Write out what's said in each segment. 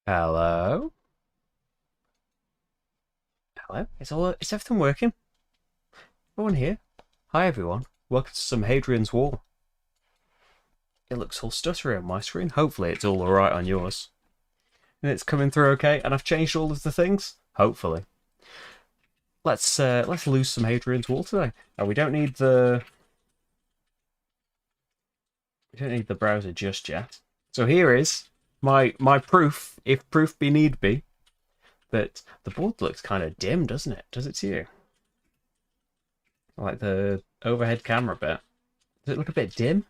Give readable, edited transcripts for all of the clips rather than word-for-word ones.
Hello? Hello? Is everything working? Everyone here? Hi everyone. Welcome to some Hadrian's Wall. It looks all stuttery on my screen. Hopefully it's all alright on yours. And it's coming through okay, and I've changed all of the things. Hopefully. Let's lose some Hadrian's Wall today. We don't need the browser just yet. So here is my proof, if proof be need be, that the board looks kind of dim, doesn't it? Does it to you? Like the overhead camera bit. Does it look a bit dim?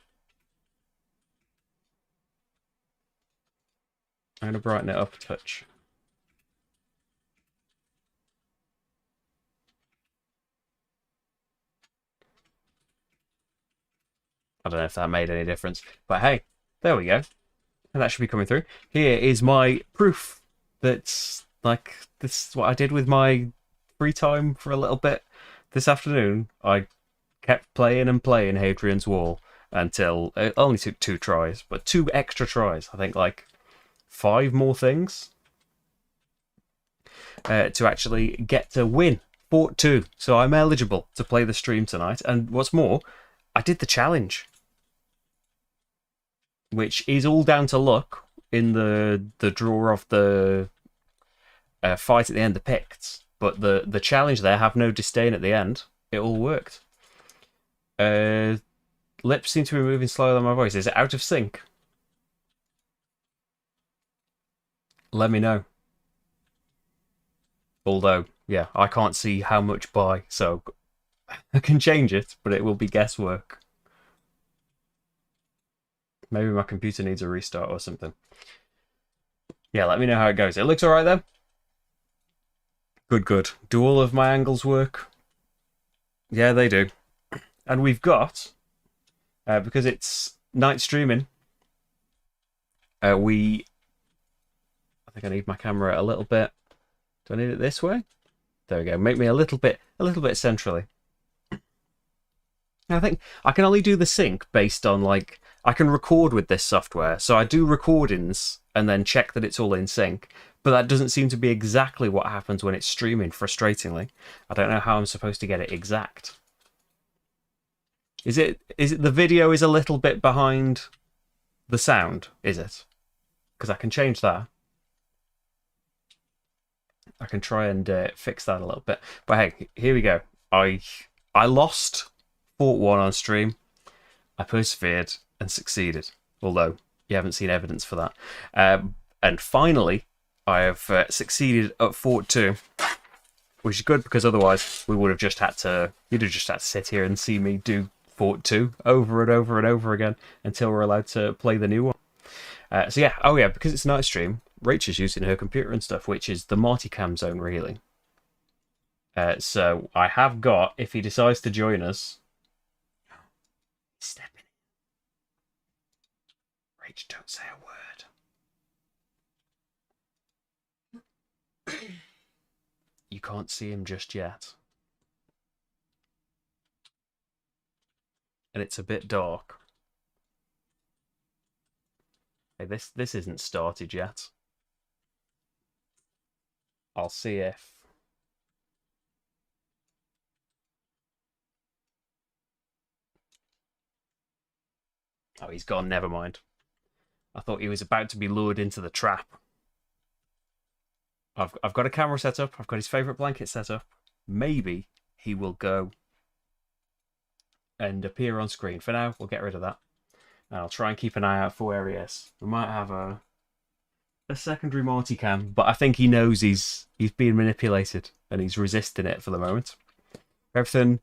I'm going to brighten it up a touch. I don't know if that made any difference. But hey, there we go. And that should be coming through. Here is my proof that, like, this is what I did with my free time for a little bit this afternoon. I kept playing and playing Hadrian's Wall until it only took 2 tries, but 2 extra tries. I think like 5 more things to actually get to win Fort 2. So I'm eligible to play the stream tonight. And what's more, I did the challenge, which is all down to luck in the draw of the fight at the end of Picts. But the challenge there, have no disdain at the end, it all worked. Lips seem to be moving slower than my voice. Is it out of sync? Let me know. Although, yeah, I can't see how much by, so I can change it, but it will be guesswork. Maybe my computer needs a restart or something. Yeah, let me know how it goes. It looks alright though. Good, good. Do all of my angles work? Yeah, they do. And we've got, because it's night streaming, I think I need my camera a little bit. Do I need it this way? There we go. Make me a little bit centrally. I think I can only do the sync based on, like, I can record with this software. So I do recordings and then check that it's all in sync. But that doesn't seem to be exactly what happens when it's streaming, frustratingly. I don't know how I'm supposed to get it exact. Is it the video is a little bit behind the sound, is it? Because I can change that. I can try and fix that a little bit. But hey, here we go. I lost Fort 1 on stream. I persevered and succeeded. Although you haven't seen evidence for that. And finally, I have succeeded at Fort 2. Which is good, because otherwise we would have just had to... You'd have just had to sit here and see me do Fort 2 over and over and over again until we're allowed to play the new one. So yeah, oh yeah, because it's night stream, Rachel's using her computer and stuff, which is the Martycam zone, really. So I have got, if he decides to join us... Step in. Rach, don't say a word. You can't see him just yet. And it's a bit dark. Hey, this isn't started yet. I'll see if... Oh, he's gone, never mind. I thought he was about to be lured into the trap. I've got a camera set up, I've got his favourite blanket set up. Maybe he will go and appear on screen. For now, we'll get rid of that. And I'll try and keep an eye out for where he is. We might have a secondary Martycam, but I think he knows he's being manipulated and he's resisting it for the moment. Everything...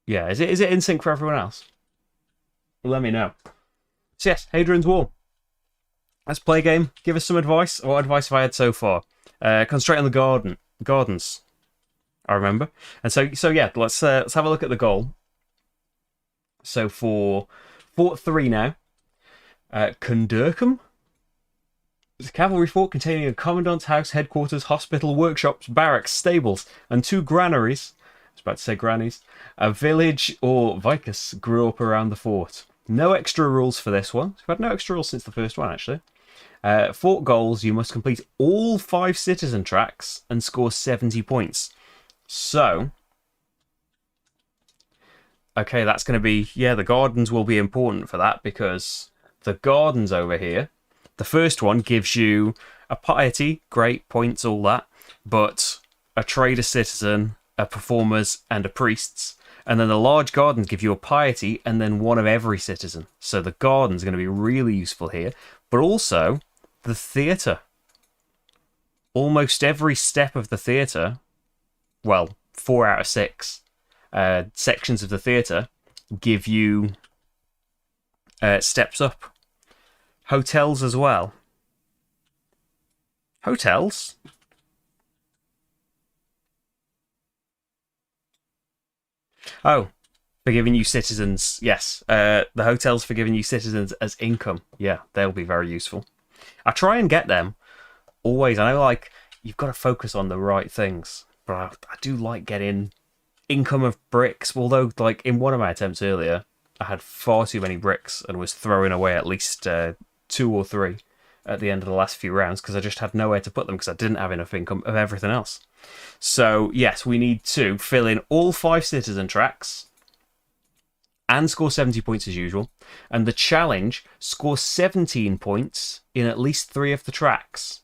Yeah, is it in sync for everyone else? Let me know. So yes, Hadrian's Wall. Let's play a game. Give us some advice. What advice have I had so far? Concentrate on the gardens. I remember. And so yeah, let's have a look at the goal. So for Fort 3 now, Kundurkum. It's a cavalry fort containing a commandant's house, headquarters, hospital, workshops, barracks, stables, and 2 granaries. I was about to say grannies. A village or vicus grew up around the fort. No extra rules for this one. We've had no extra rules since the first one, actually. Fort goals, you must complete all 5 citizen tracks and score 70 points. So, okay, that's going to be, yeah, the gardens will be important for that, because the gardens over here, the first one gives you a piety, great, points, all that, but a trader citizen, a performers, and a priests. And then the large gardens give you a piety and then one of every citizen. So the gardens are going to be really useful here. But also, the theatre. Almost every step of the theatre, well, 4 out of 6 sections of the theatre give you steps up. Hotels as well. Hotels? Oh, for giving you citizens, yes. The hotels for giving you citizens as income. Yeah, they'll be very useful. I try and get them always. I know, like, you've got to focus on the right things, but I do like getting income of bricks. Although, like, in one of my attempts earlier, I had far too many bricks and was throwing away at least 2 or 3 at the end of the last few rounds because I just had nowhere to put them because I didn't have enough income of everything else. So, yes, we need to fill in all 5 citizen tracks and score 70 points as usual. And the challenge, score 17 points in at least 3 of the tracks.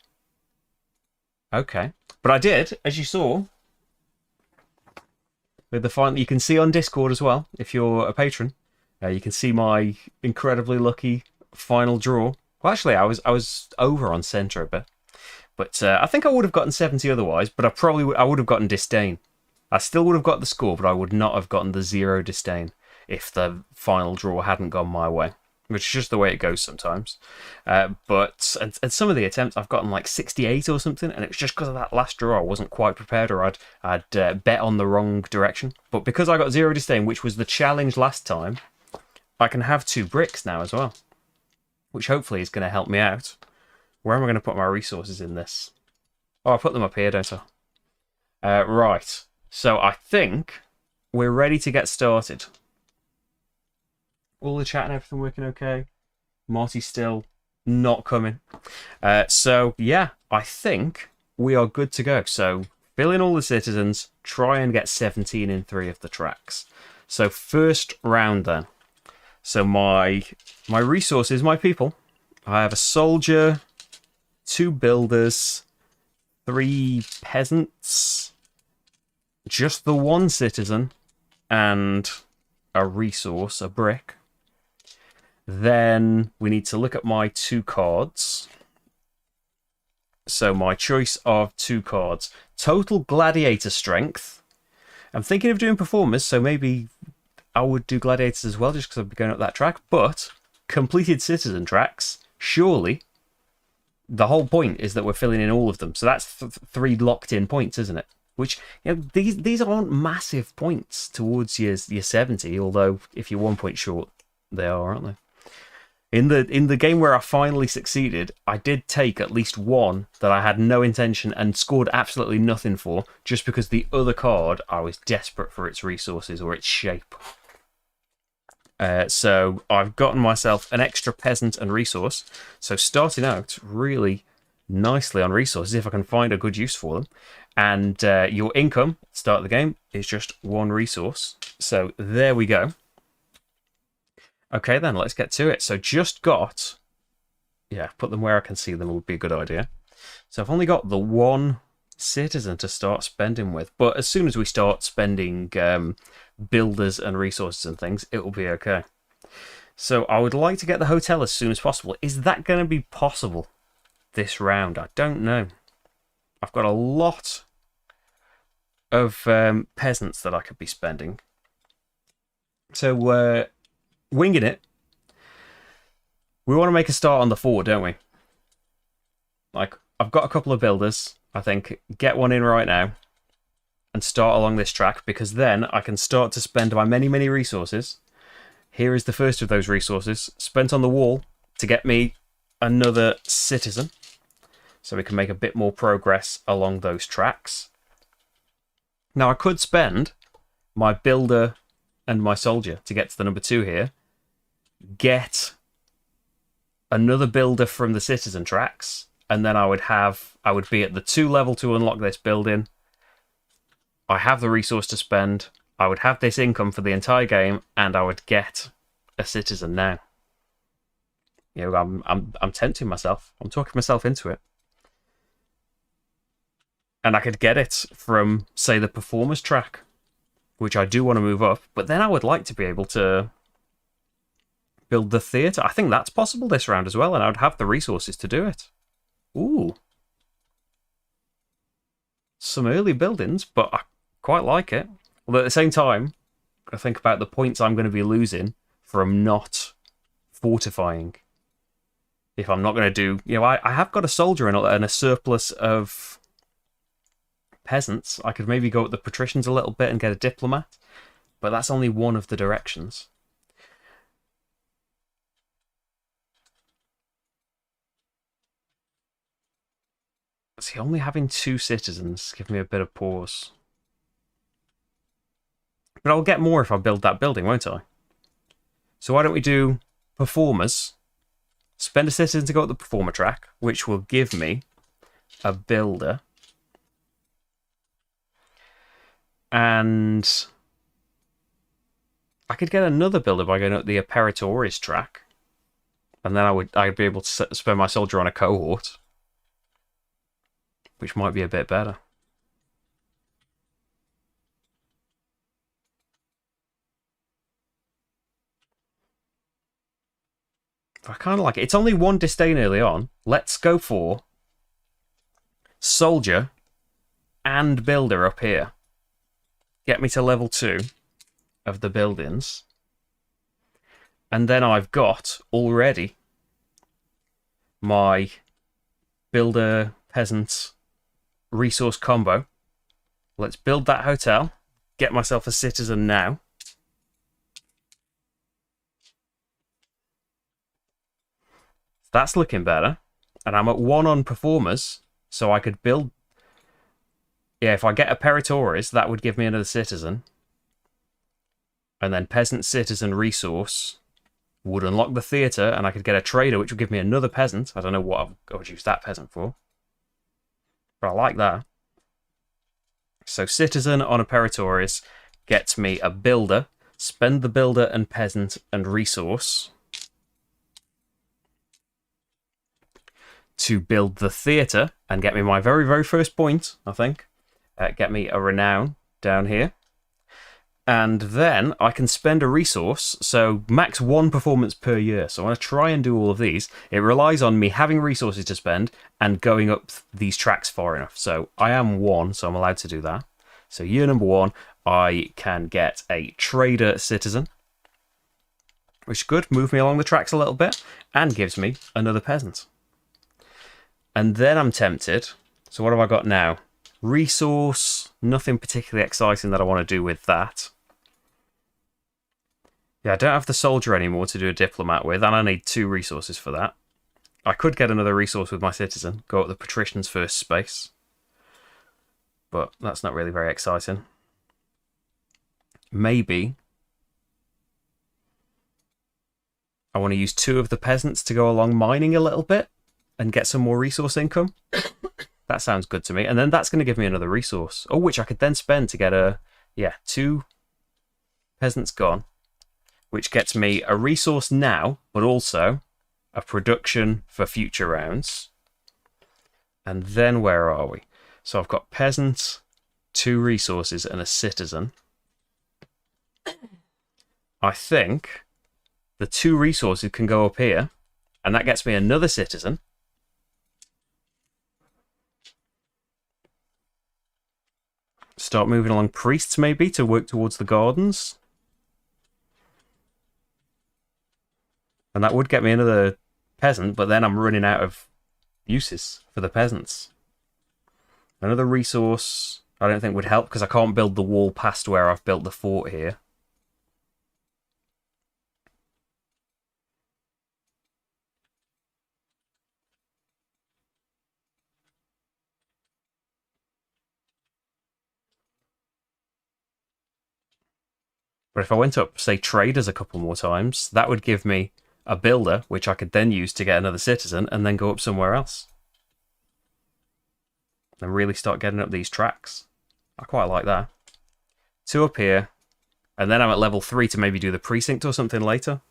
Okay. But I did, as you saw, with the final, you can see on Discord as well, if you're a patron, you can see my incredibly lucky final draw. Well, actually, I was over on centre a bit. But I think I would have gotten 70 otherwise, but I would have gotten disdain. I still would have got the score, but I would not have gotten the 0 disdain if the final draw hadn't gone my way, which is just the way it goes sometimes. But some of the attempts, I've gotten like 68 or something, and it was just because of that last draw. I wasn't quite prepared, or I'd bet on the wrong direction. But because I got 0 disdain, which was the challenge last time, I can have 2 bricks now as well, which hopefully is going to help me out. Where am I going to put my resources in this? Oh, I put them up here, don't I? Right. So I think we're ready to get started. All the chat and everything working okay. Marty's still not coming. So, yeah, I think we are good to go. So, fill in all the citizens. Try and get 17 in 3 of the tracks. So, first round then. So, my resources, my people. I have a soldier, 2 builders, 3 peasants, just the 1 citizen, and a resource, a brick. Then we need to look at my 2 cards. So my choice of 2 cards. Total gladiator strength. I'm thinking of doing performers, so maybe I would do gladiators as well, just because I'd be going up that track. But completed citizen tracks, surely the whole point is that we're filling in all of them. So that's 3 locked in points, isn't it? Which, you know, these aren't massive points towards your 70, although if you're 1 point short, they are, aren't they? In the game where I finally succeeded, I did take at least 1 that I had no intention and scored absolutely nothing for, just because the other card, I was desperate for its resources or its shape. So I've gotten myself an extra peasant and resource. So starting out really nicely on resources, if I can find a good use for them. And your income, start of the game, is just 1 resource. So there we go. Okay, then, let's get to it. So just got... Yeah, put them where I can see them would be a good idea. So I've only got the 1 citizen to start spending with. But as soon as we start spending builders and resources and things, it will be okay. So I would like to get the hotel as soon as possible. Is that going to be possible this round? I don't know. I've got a lot of peasants that I could be spending. So... winging it, we want to make a start on the fort, don't we? Like, I've got a couple of builders, I think. Get one in right now and start along this track, because then I can start to spend my many, many resources. Here is the first of those resources, spent on the wall to get me another citizen, so we can make a bit more progress along those tracks. Now, I could spend my builder and my soldier to get to the number 2 here. Get another builder from the citizen tracks, and then I would be at the 2 level to unlock this building. I have the resource to spend. I would have this income for the entire game, and I would get a citizen now. You know, I'm tempting myself. I'm talking myself into it. And I could get it from, say, the performers track, which I do want to move up, but then I would like to be able to build the theatre. I think that's possible this round as well, and I would have the resources to do it. Ooh. Some early buildings, but I quite like it. Although at the same time, I think about the points I'm going to be losing from not fortifying. If I'm not going to do... You know, I have got a soldier and a surplus of peasants. I could maybe go at the patricians a little bit and get a diplomat, but that's only one of the directions. See, only having 2 citizens give me a bit of pause. But I'll get more if I build that building, won't I? So why don't we do performers? Spend a citizen to go at the performer track, which will give me a builder. And I could get another builder by going up the Apparatoris track. And then I'd be able to spend my soldier on a cohort, which might be a bit better. I kind of like it. It's only 1 disdain early on. Let's go for soldier and builder up here. Get me to level 2 of the buildings. And then I've got already my builder peasant resource combo. Let's build that hotel. Get myself a citizen now. That's looking better. And I'm at 1 on performers, so I could build... Yeah, if I get a Peritoris, that would give me another citizen. And then peasant citizen resource would unlock the theatre, and I could get a trader, which would give me another peasant. I don't know what I would use that peasant for, but I like that. So citizen on a Peritoris gets me a builder. Spend the builder and peasant and resource to build the theatre and get me my very, very first point, I think. Get me a renown down here. And then I can spend a resource, so max 1 performance per year. So I want to try and do all of these. It relies on me having resources to spend and going up these tracks far enough. So I am 1, so I'm allowed to do that. So year number 1, I can get a trader citizen, which could move me along the tracks a little bit and gives me another peasant. And then I'm tempted. So what have I got now? Resource, nothing particularly exciting that I want to do with that. Yeah, I don't have the soldier anymore to do a diplomat with, and I need 2 resources for that. I could get another resource with my citizen, go at the patrician's first space. But that's not really very exciting. Maybe I want to use 2 of the peasants to go along mining a little bit and get some more resource income. That sounds good to me. And then that's going to give me another resource. Oh, which I could then spend to get a... Yeah, 2 peasants gone. Which gets me a resource now, but also a production for future rounds. And then where are we? So I've got peasants, 2 resources, and a citizen. I think the 2 resources can go up here. And that gets me another citizen. Start moving along priests, maybe, to work towards the gardens. And that would get me another peasant, but then I'm running out of uses for the peasants. Another resource I don't think would help, because I can't build the wall past where I've built the fort here. But if I went up, say, traders a couple more times, that would give me a builder, which I could then use to get another citizen, and then go up somewhere else. And really start getting up these tracks. I quite like that. 2 up here, and then I'm at level 3 to maybe do the precinct or something later.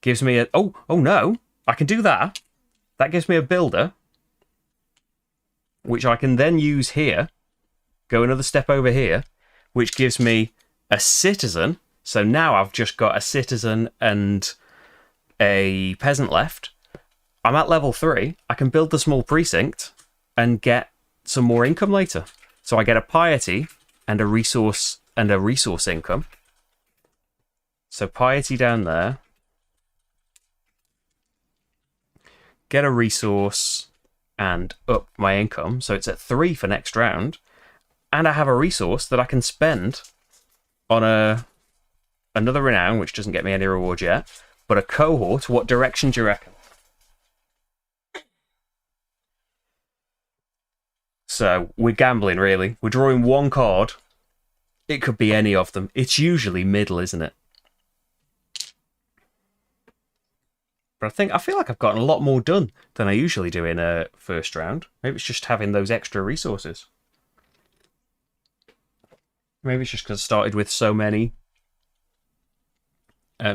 Gives me a... Oh no! I can do that. That gives me a builder, which I can then use here. Go another step over here, which gives me a citizen. So now I've just got a citizen and a peasant left. I'm at level 3. I can build the small precinct and get some more income later. So I get a piety and a resource income. So piety down there. Get a resource and up my income. So it's at 3 for next round. And I have a resource that I can spend on another renown, which doesn't get me any reward yet. But a cohort, what direction do you reckon? So we're gambling, really. We're drawing 1 card. It could be any of them. It's usually middle, isn't it? But I feel like I've gotten a lot more done than I usually do in a first round. Maybe it's just having those extra resources. Maybe it's just because I started with so many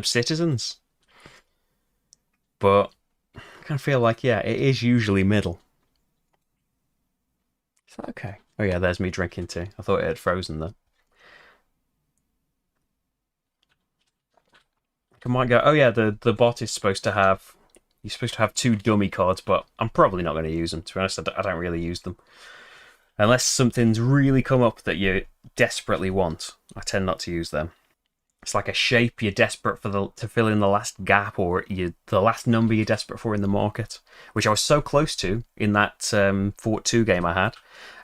citizens. But I kind of feel like, yeah, it is usually middle. Is that okay? Oh yeah, there's me drinking tea. I thought it had frozen though. I might go, oh yeah, the bot is supposed to have... You're supposed to have 2 dummy cards, but I'm probably not going to use them. To be honest, I don't really use them. Unless something's really come up that you desperately want, I tend not to use them. It's like a shape you're desperate for to fill in the last gap, or the last number you're desperate for in the market, which I was so close to in that Fort 2 game I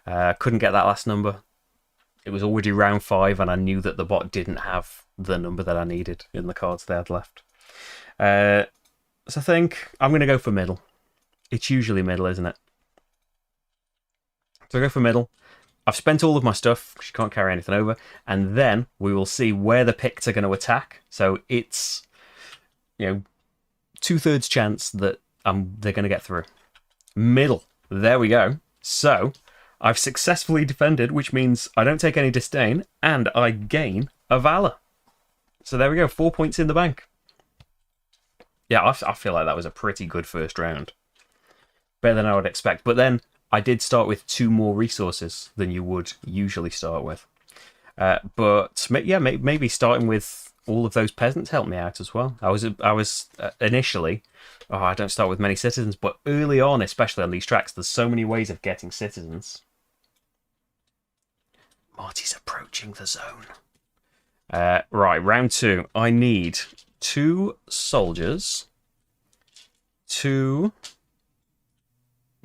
had. Couldn't get that last number. It was already round 5, and I knew that the bot didn't have the number that I needed in the cards they had left. So I think I'm going to go for middle. It's usually middle, isn't it? So I go for middle. I've spent all of my stuff because you can't carry anything over, and then we will see where the picts are going to attack. So it's, 2/3 chance that they're going to get through. Middle. There we go. So I've successfully defended, which means I don't take any disdain, and I gain a valor. So there we go. 4 points in the bank. Yeah, I feel like that was a pretty good first round. Better than I would expect. But then I did start with 2 more resources than you would usually start with. But yeah, maybe starting with all of those peasants helped me out as well. I was initially, I don't start with many citizens, but early on, especially on these tracks, there's so many ways of getting citizens. Marty's approaching the zone. Right, round 2. I need 2 soldiers, 2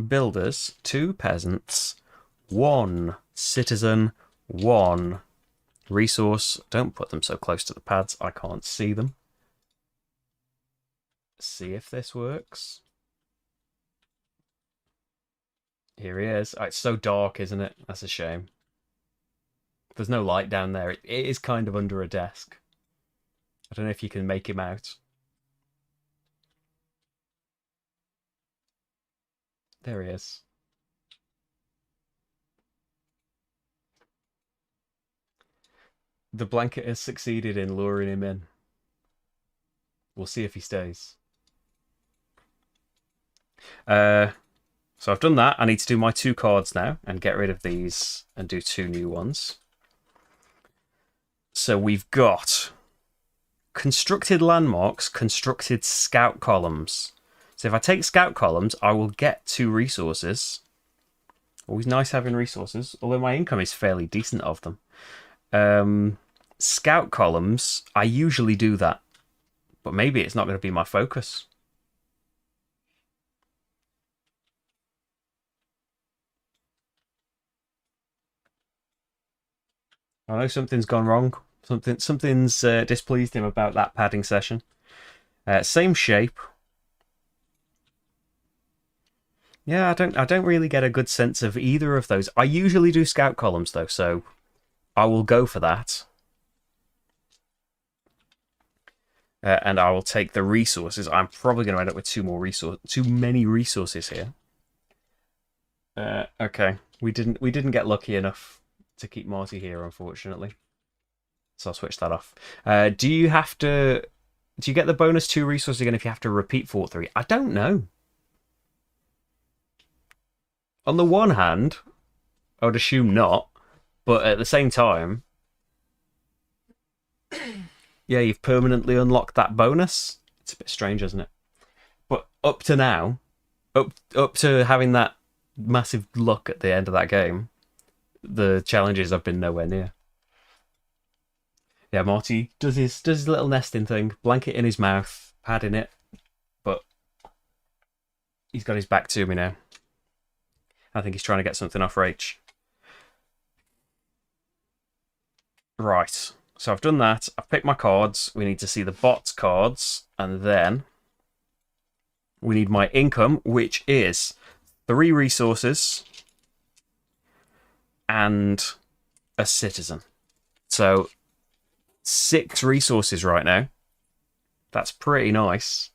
builders, 2 peasants, 1 citizen, 1 resource. Don't put them so close to the pads, I can't see them. See if this works. Here he is. Oh, it's so dark, isn't it? That's a shame. There's no light down there. It is kind of under a desk. I don't know if you can make him out. There he is. The blanket has succeeded in luring him in. We'll see if he stays. So I've done that. I need to do my 2 cards now and get rid of these and do 2 new ones. So we've got constructed landmarks, constructed scout columns. So if I take scout columns, I will get 2 resources. Always nice having resources, although my income is fairly decent of them. Scout columns, I usually do that, but maybe it's not going to be my focus. I know something's gone wrong. Something's displeased him about that padding session. Same shape. Yeah, I don't really get a good sense of either of those. I usually do scout columns though, so I will go for that. and I will take the resources. I'm probably going to end up with too many resources here. Okay, we didn't get lucky enough to keep Marty here, unfortunately. So I'll switch that off. Do you get the bonus 2 resources again if you have to repeat Fort 3? I don't know. On the one hand, I would assume not, but at the same time, yeah, you've permanently unlocked that bonus. It's a bit strange, isn't it? But up to now, up to having that massive luck at the end of that game, the challenges have been nowhere near. Yeah, Marty does his little nesting thing, blanket in his mouth, pad in it, but he's got his back to me now. I think he's trying to get something off Rach. Right, so I've done that. I've picked my cards. We need to see the bot's cards, and then we need my income, which is 3 resources and a citizen. So 6 resources right now. That's pretty nice.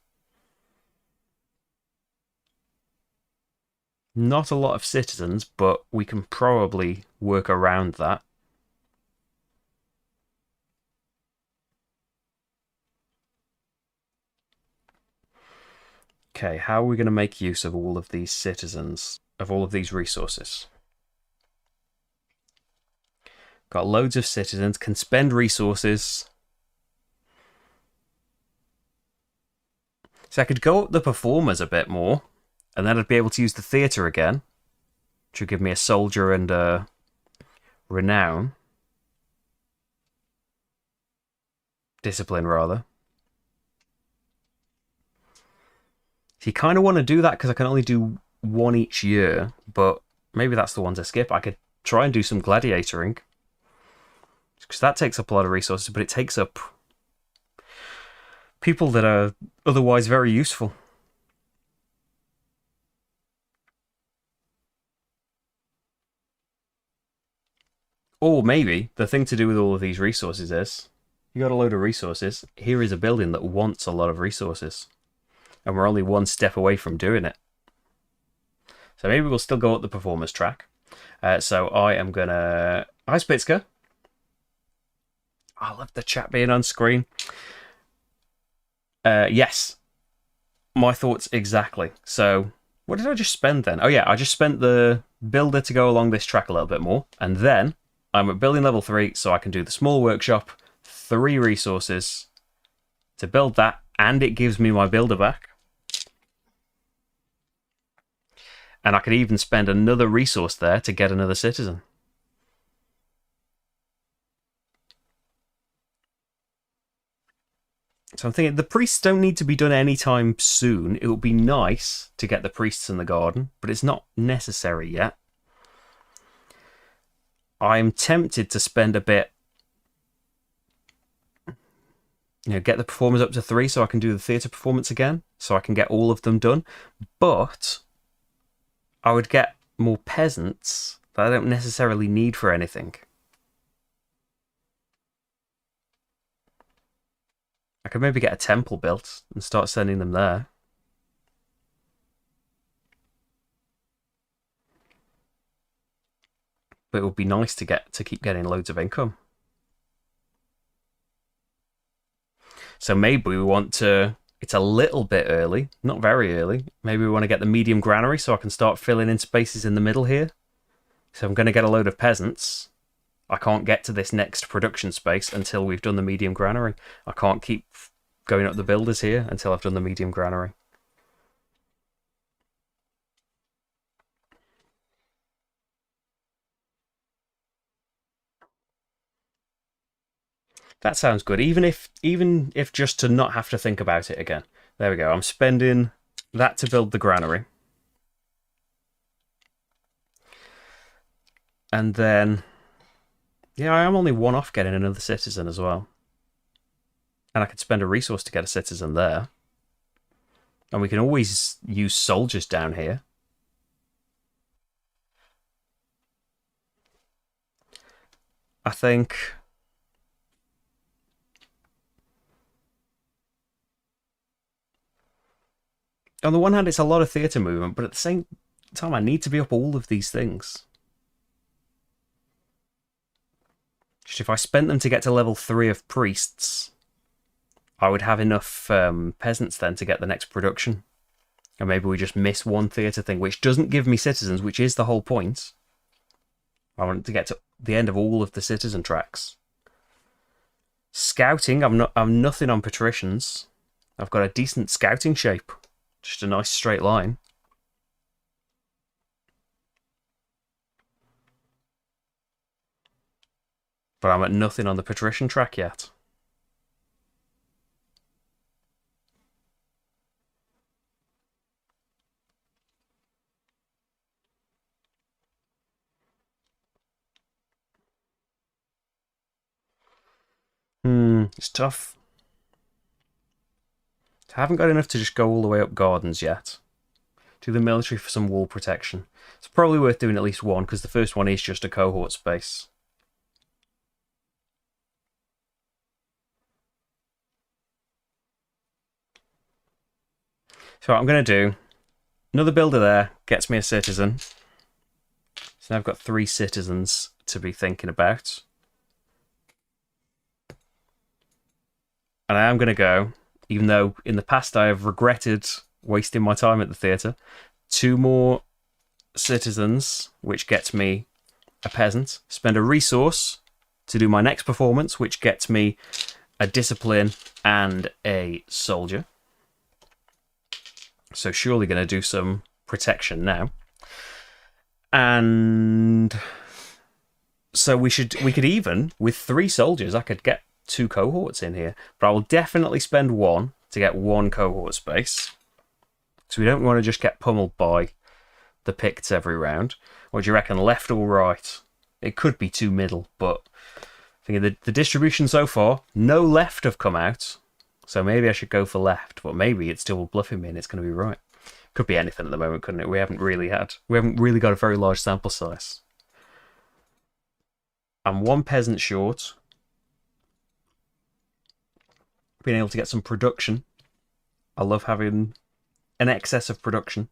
Not a lot of citizens, but we can probably work around that. Okay, how are we going to make use of all of these citizens, of all of these resources? Got loads of citizens, can spend resources. So I could go up the performers a bit more, and then I'd be able to use the theatre again, which would give me a soldier and a renown. Discipline, rather. So you kind of want to do that because I can only do 1 each year, but maybe that's the one to skip. I could try and do some gladiatoring, because that takes up a lot of resources, but it takes up people that are otherwise very useful. Or maybe the thing to do with all of these resources is, you got a load of resources, here is a building that wants a lot of resources, and we're only 1 step away from doing it. So maybe we'll still go up the performance track. So I am gonna... Hi, Spitzka. I love the chat being on screen. Yes. My thoughts exactly. So, what did I just spend then? Oh yeah, I just spent the builder to go along this track a little bit more. And then I'm at building level 3, so I can do the small workshop, 3 resources to build that, and it gives me my builder back. And I could even spend another resource there to get another citizen. So I'm thinking the priests don't need to be done anytime soon. It would be nice to get the priests in the garden, but it's not necessary yet. I'm tempted to spend a bit, get the performers up to 3 so I can do the theatre performance again, so I can get all of them done. But I would get more peasants that I don't necessarily need for anything. I could maybe get a temple built and start sending them there. But it would be nice to keep getting loads of income. So maybe we want to... It's a little bit early, not very early. Maybe we want to get the medium granary so I can start filling in spaces in the middle here. So I'm going to get a load of peasants. I can't get to this next production space until we've done the medium granary. I can't keep going up the builders here until I've done the medium granary. That sounds good. Even if just to not have to think about it again. There we go. I'm spending that to build the granary. And then, yeah, I am only 1 off getting another citizen as well. And I could spend a resource to get a citizen there. And we can always use soldiers down here. I think... On the one hand, it's a lot of theatre movement, but at the same time, I need to be up all of these things. Just if I spent them to get to level 3 of priests, I would have enough peasants then to get the next production. And maybe we just miss one theatre thing, which doesn't give me citizens, which is the whole point. I want to get to the end of all of the citizen tracks. Scouting, I'm nothing on patricians. I've got a decent scouting shape. Just a nice straight line. But I'm at nothing on the patrician track yet. It's tough. I haven't got enough to just go all the way up gardens yet. Do the military for some wall protection. It's probably worth doing at least one, because the first one is just a cohort space. So what I'm going to do, another builder there gets me a citizen. So now I've got 3 citizens to be thinking about. And I am going to go, even though in the past I have regretted wasting my time at the theatre, 2 more citizens, which gets me a peasant. Spend a resource to do my next performance, which gets me a discipline and a soldier. So surely going to do some protection now. And so we could even, with 3 soldiers, I could get 2 cohorts in here, but I will definitely spend 1 to get 1 cohort space. So we don't want to just get pummeled by the Picts every round. What do you reckon, left or right? It could be 2 middle, but thinking the distribution so far, no left have come out, so maybe I should go for left, but maybe it's still bluffing me and it's going to be right. Could be anything at the moment, couldn't it? We haven't really got a very large sample size. I'm 1 peasant short. Being able to get some production. I love having an excess of production.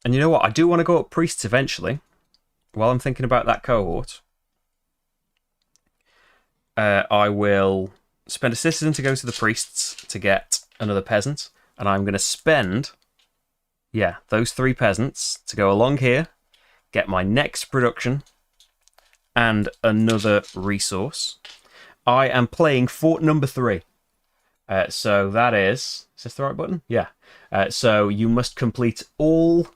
And you know what? I do want to go up priests eventually. While I'm thinking about that cohort, I will spend a citizen to go to the priests to get another peasant. And I'm going to spend, those 3 peasants to go along here, get my next production, and another resource. I am playing fort number 3. So that is this the right button? Yeah. So you must complete all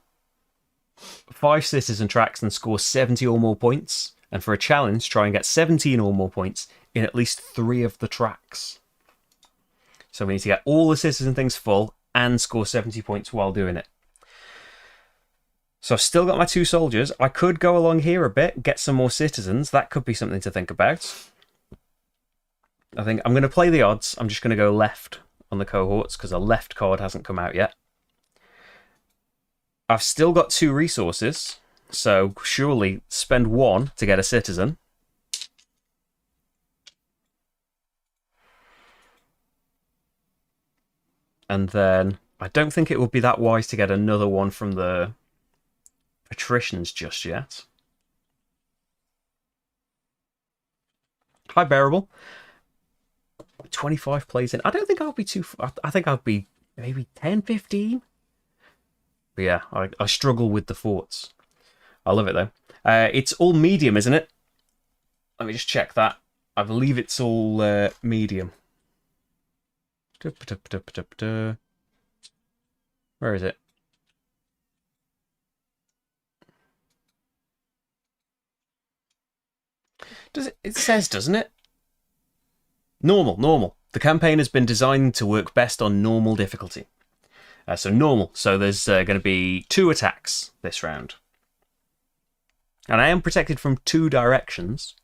5 citizen tracks and score 70 or more points. And for a challenge, try and get 17 or more points in at least 3 of the tracks. So we need to get all the citizen things full and score 70 points while doing it. So I've still got my 2 soldiers. I could go along here a bit, get some more citizens. That could be something to think about. I think I'm going to play the odds. I'm just going to go left on the cohorts because a left card hasn't come out yet. I've still got 2 resources, so surely spend 1 to get a citizen. And then I don't think it would be that wise to get another one from the patricians just yet. Hi, Bearable. 25 plays in. I don't think I'll be too... I think I'll be maybe 10, 15. But yeah, I struggle with the forts. I love it, though. It's all medium, isn't it? Let me just check that. I believe it's all medium. Where is it? It says, doesn't it? Normal. The campaign has been designed to work best on normal difficulty. So normal. So there's going to be 2 attacks this round. And I am protected from 2 directions.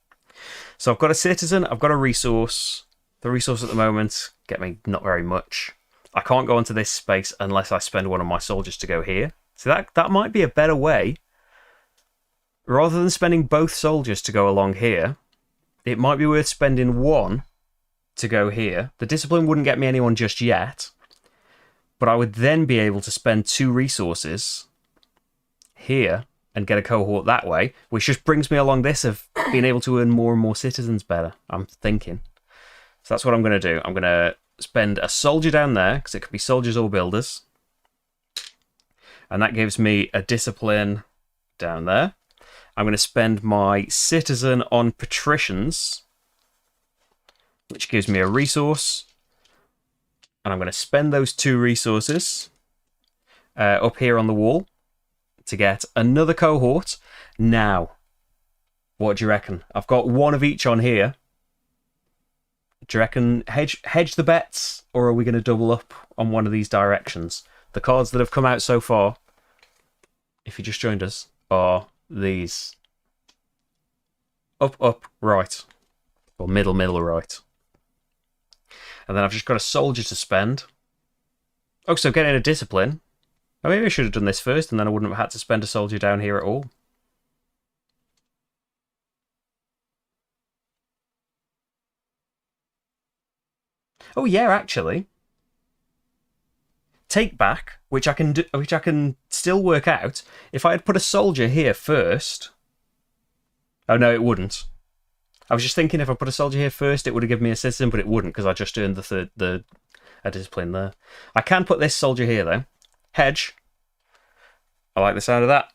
So I've got a citizen, I've got a resource. The resource at the moment, get me not very much. I can't go onto this space unless I spend one of my soldiers to go here. So that might be a better way. Rather than spending both soldiers to go along here, it might be worth spending 1 to go here. The discipline wouldn't get me anyone just yet, but I would then be able to spend 2 resources here and get a cohort that way, which just brings me along this of being able to earn more and more citizens better, I'm thinking. So that's what I'm going to do. I'm going to spend a soldier down there, because it could be soldiers or builders. And that gives me a discipline down there. I'm going to spend my citizen on patricians, which gives me a resource. And I'm going to spend those 2 resources up here on the wall to get another cohort. Now, what do you reckon? I've got 1 of each on here. Do you reckon hedge the bets, or are we going to double up on one of these directions? The cards that have come out so far, if you just joined us, are these. Up, up, right. Or middle, middle, right. And then I've just got a soldier to spend. Oh, so getting a discipline. Oh, maybe I should have done this first, and then I wouldn't have had to spend a soldier down here at all. Oh yeah, actually. Take back, which I can still work out. If I had put a soldier here first. Oh no, it wouldn't. I was just thinking if I put a soldier here first, it would have given me a citizen, but it wouldn't because I just earned a discipline there. I can put this soldier here though. Hedge. I like the sound of that.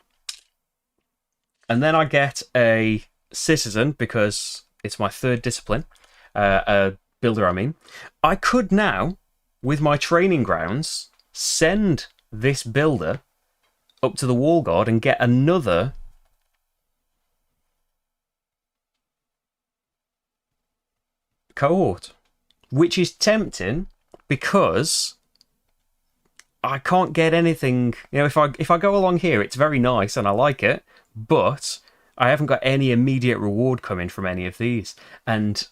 And then I get a citizen because it's my 3rd discipline. A builder, I mean. I could now, with my training grounds, send this builder up to the wall guard and get another cohort, which is tempting because I can't get anything. You know, if I go along here, it's very nice and I like it, but I haven't got any immediate reward coming from any of these, and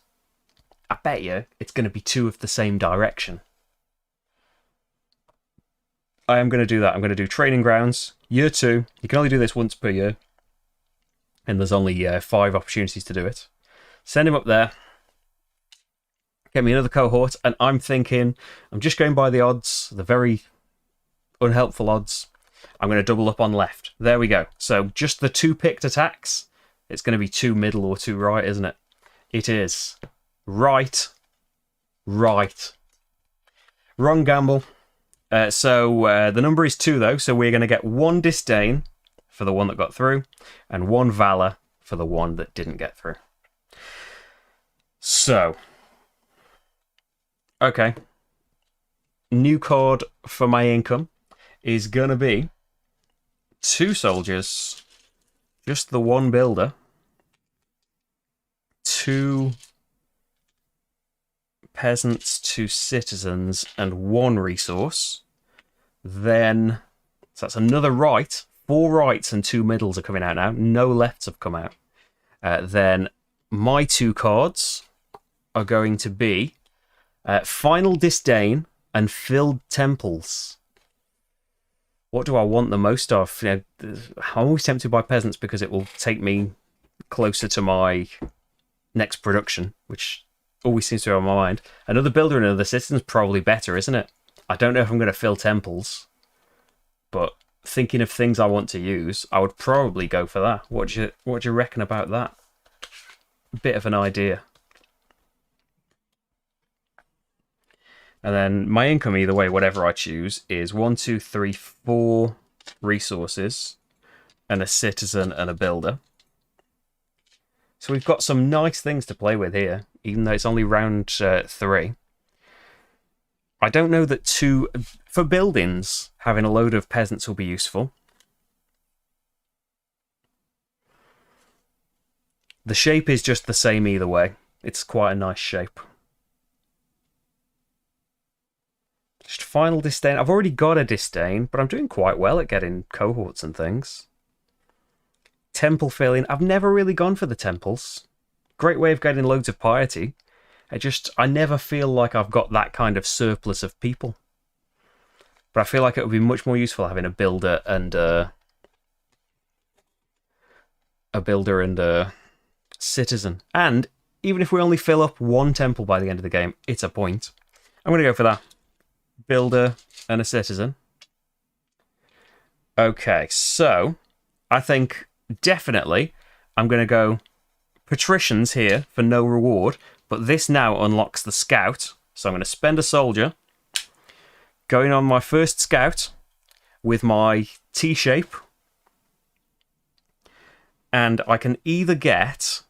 I bet you it's going to be 2 of the same direction. I am going to do that. I'm going to do training grounds, year 2. You can only do this once per year, and there's only 5 opportunities to do it. Send him up there. Get me another cohort, and I'm thinking, I'm just going by the odds, the very unhelpful odds. I'm going to double up on left. There we go. So just the 2 picked attacks. It's going to be 2 middle or 2 right, isn't it? It is. Right. Right. Wrong gamble. So the number is 2 though, so we're going to get 1 disdain for the one that got through, and 1 valor for the one that didn't get through. So, okay. New card for my income is going to be 2 soldiers, just the 1 builder, 2 peasants, 2 citizens, and 1 resource. Then, so that's another right. 4 rights and 2 middles are coming out now. No lefts have come out. Then my 2 cards are going to be Final Disdain and Filled Temples. What do I want the most of? You know, I'm always tempted by peasants because it will take me closer to my next production, which always seems to be on my mind. Another builder and another citizen's probably better, isn't it? I don't know if I'm going to fill temples, but thinking of things I want to use, I would probably go for that. What do you reckon about that? Bit of an idea. And then my income, either way, whatever I choose, is 1, 2, 3, 4 resources, and a citizen and a builder. So we've got some nice things to play with here, even though it's only round 3. I don't know that for buildings, having a load of peasants will be useful. The shape is just the same either way. It's quite a nice shape. Just Final Disdain. I've already got a Disdain, but I'm doing quite well at getting cohorts and things. Temple filling. I've never really gone for the temples. Great way of getting loads of piety. I never feel like I've got that kind of surplus of people. But I feel like it would be much more useful having a builder and a citizen. And Even if we only fill up one temple by the end of the game, it's a point. I'm going to go for that. Builder and a citizen. Okay, so I think definitely I'm going to go patricians here for no reward, but this now unlocks the scout. So I'm going to spend a soldier, going on my first scout with my T-shape, and I can either get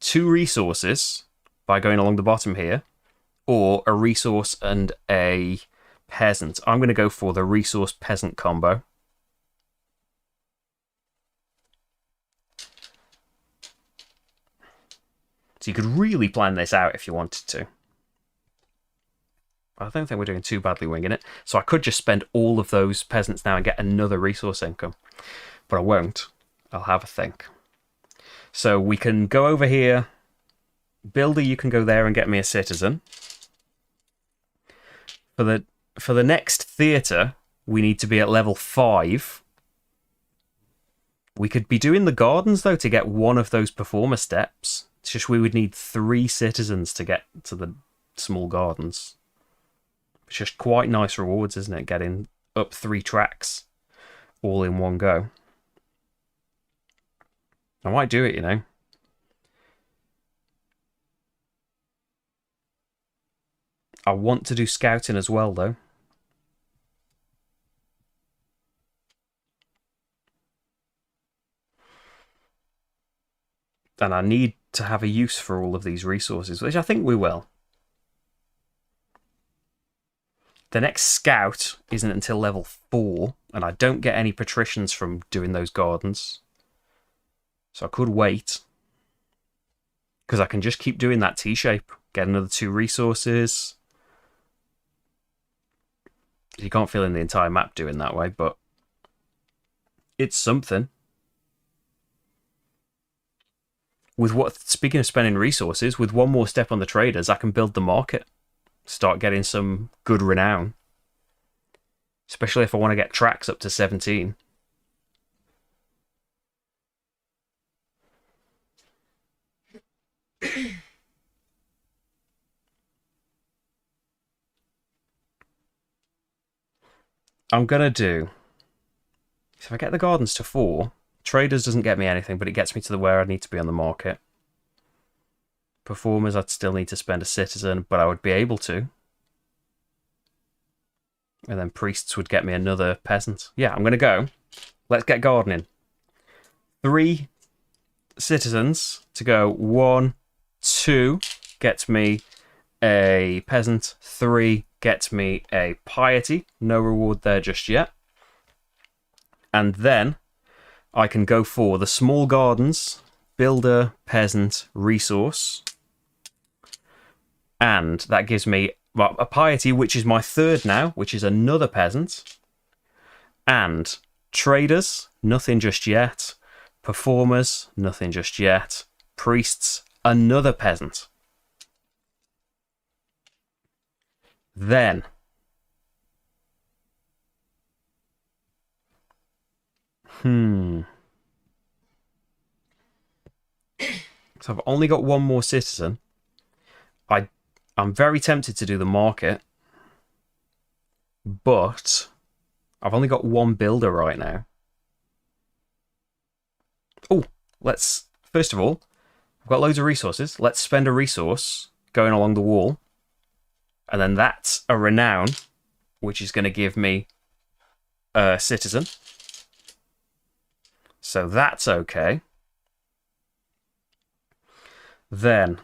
2 resources by going along the bottom here, or a resource and a peasant. I'm going to go for the resource peasant combo. So you could really plan this out if you wanted to. I don't think we're doing too badly winging it. So I could just spend all of those peasants now and get another resource income. But I won't. I'll have a think. So we can go over here. Builder, you can go there and get me a citizen. For the next theatre, we need to be at level 5. We could be doing the gardens, though, to get one of those performer steps. It's just we would need 3 citizens to get to the small gardens. It's just quite nice rewards, isn't it? Getting up 3 tracks all in one go. I might do it, you know. I want to do scouting as well, though. And I need to have a use for all of these resources, which I think we will. The next scout isn't until level 4, and I don't get any patricians from doing those gardens. So I could wait. Because I can just keep doing that T-shape. Get another 2 resources. You can't fill in the entire map doing that way, but it's something. Speaking of spending resources, with one more step on the traders, I can build the market. Start getting some good renown. Especially if I want to get tracks up to 17. I'm going to do... So if I get the gardens to 4, traders doesn't get me anything, but it gets me to where I need to be on the market. Performers, I'd still need to spend a citizen, but I would be able to. And then priests would get me another peasant. Yeah, I'm going to go. Let's get gardening. 3 citizens to go. 1, 2 gets me a peasant. 3 gets me a piety. No reward there just yet. And then I can go for the small gardens, builder, peasant, resource. And that gives me a piety, which is my 3rd now, which is another peasant. And traders, nothing just yet. Performers, nothing just yet. Priests, another peasant. Then so I've only got one more citizen. I'm very tempted to do the market, but I've only got one builder right now. Oh, first of all, I've got loads of resources. Let's spend a resource going along the wall. And then that's a renown, which is going to give me a citizen. So that's okay. Then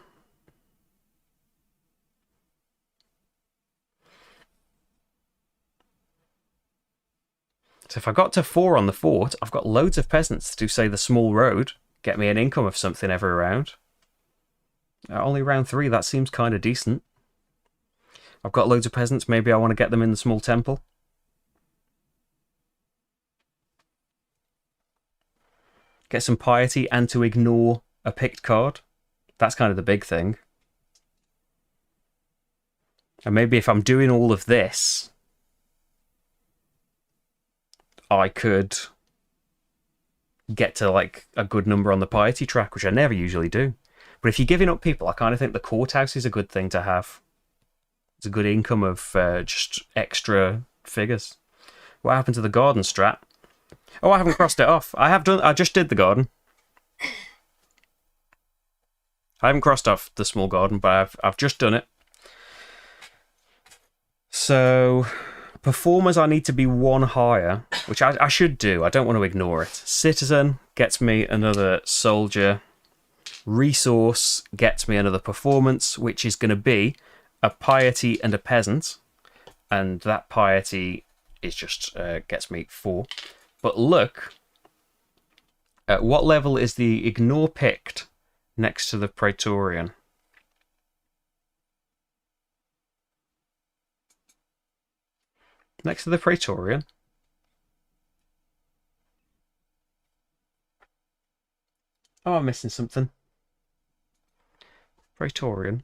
so if I got to 4 on the fort, I've got loads of peasants to do, say, the small road. Get me an income of something every round. Only round 3, that seems kind of decent. I've got loads of peasants. Maybe I want to get them in the small temple. Get some piety and to ignore a picked card. That's kind of the big thing. And maybe if I'm doing all of this, I could get to like a good number on the piety track, which I never usually do. But if you're giving up people, I kind of think the courthouse is a good thing to have. It's a good income of just extra figures. What happened to the garden strat? Oh, I haven't crossed it off. I just did the garden. I haven't crossed off the small garden, but I've just done it. So, performers, I need to be one higher, which I should do. I don't want to ignore it. Citizen gets me another soldier. Resource gets me another performance, which is going to be a piety and a peasant. And that piety is just gets me 4. But look, at what level is the ignore picked next to the Praetorian? Next to the Praetorian? Oh, I'm missing something. Praetorian.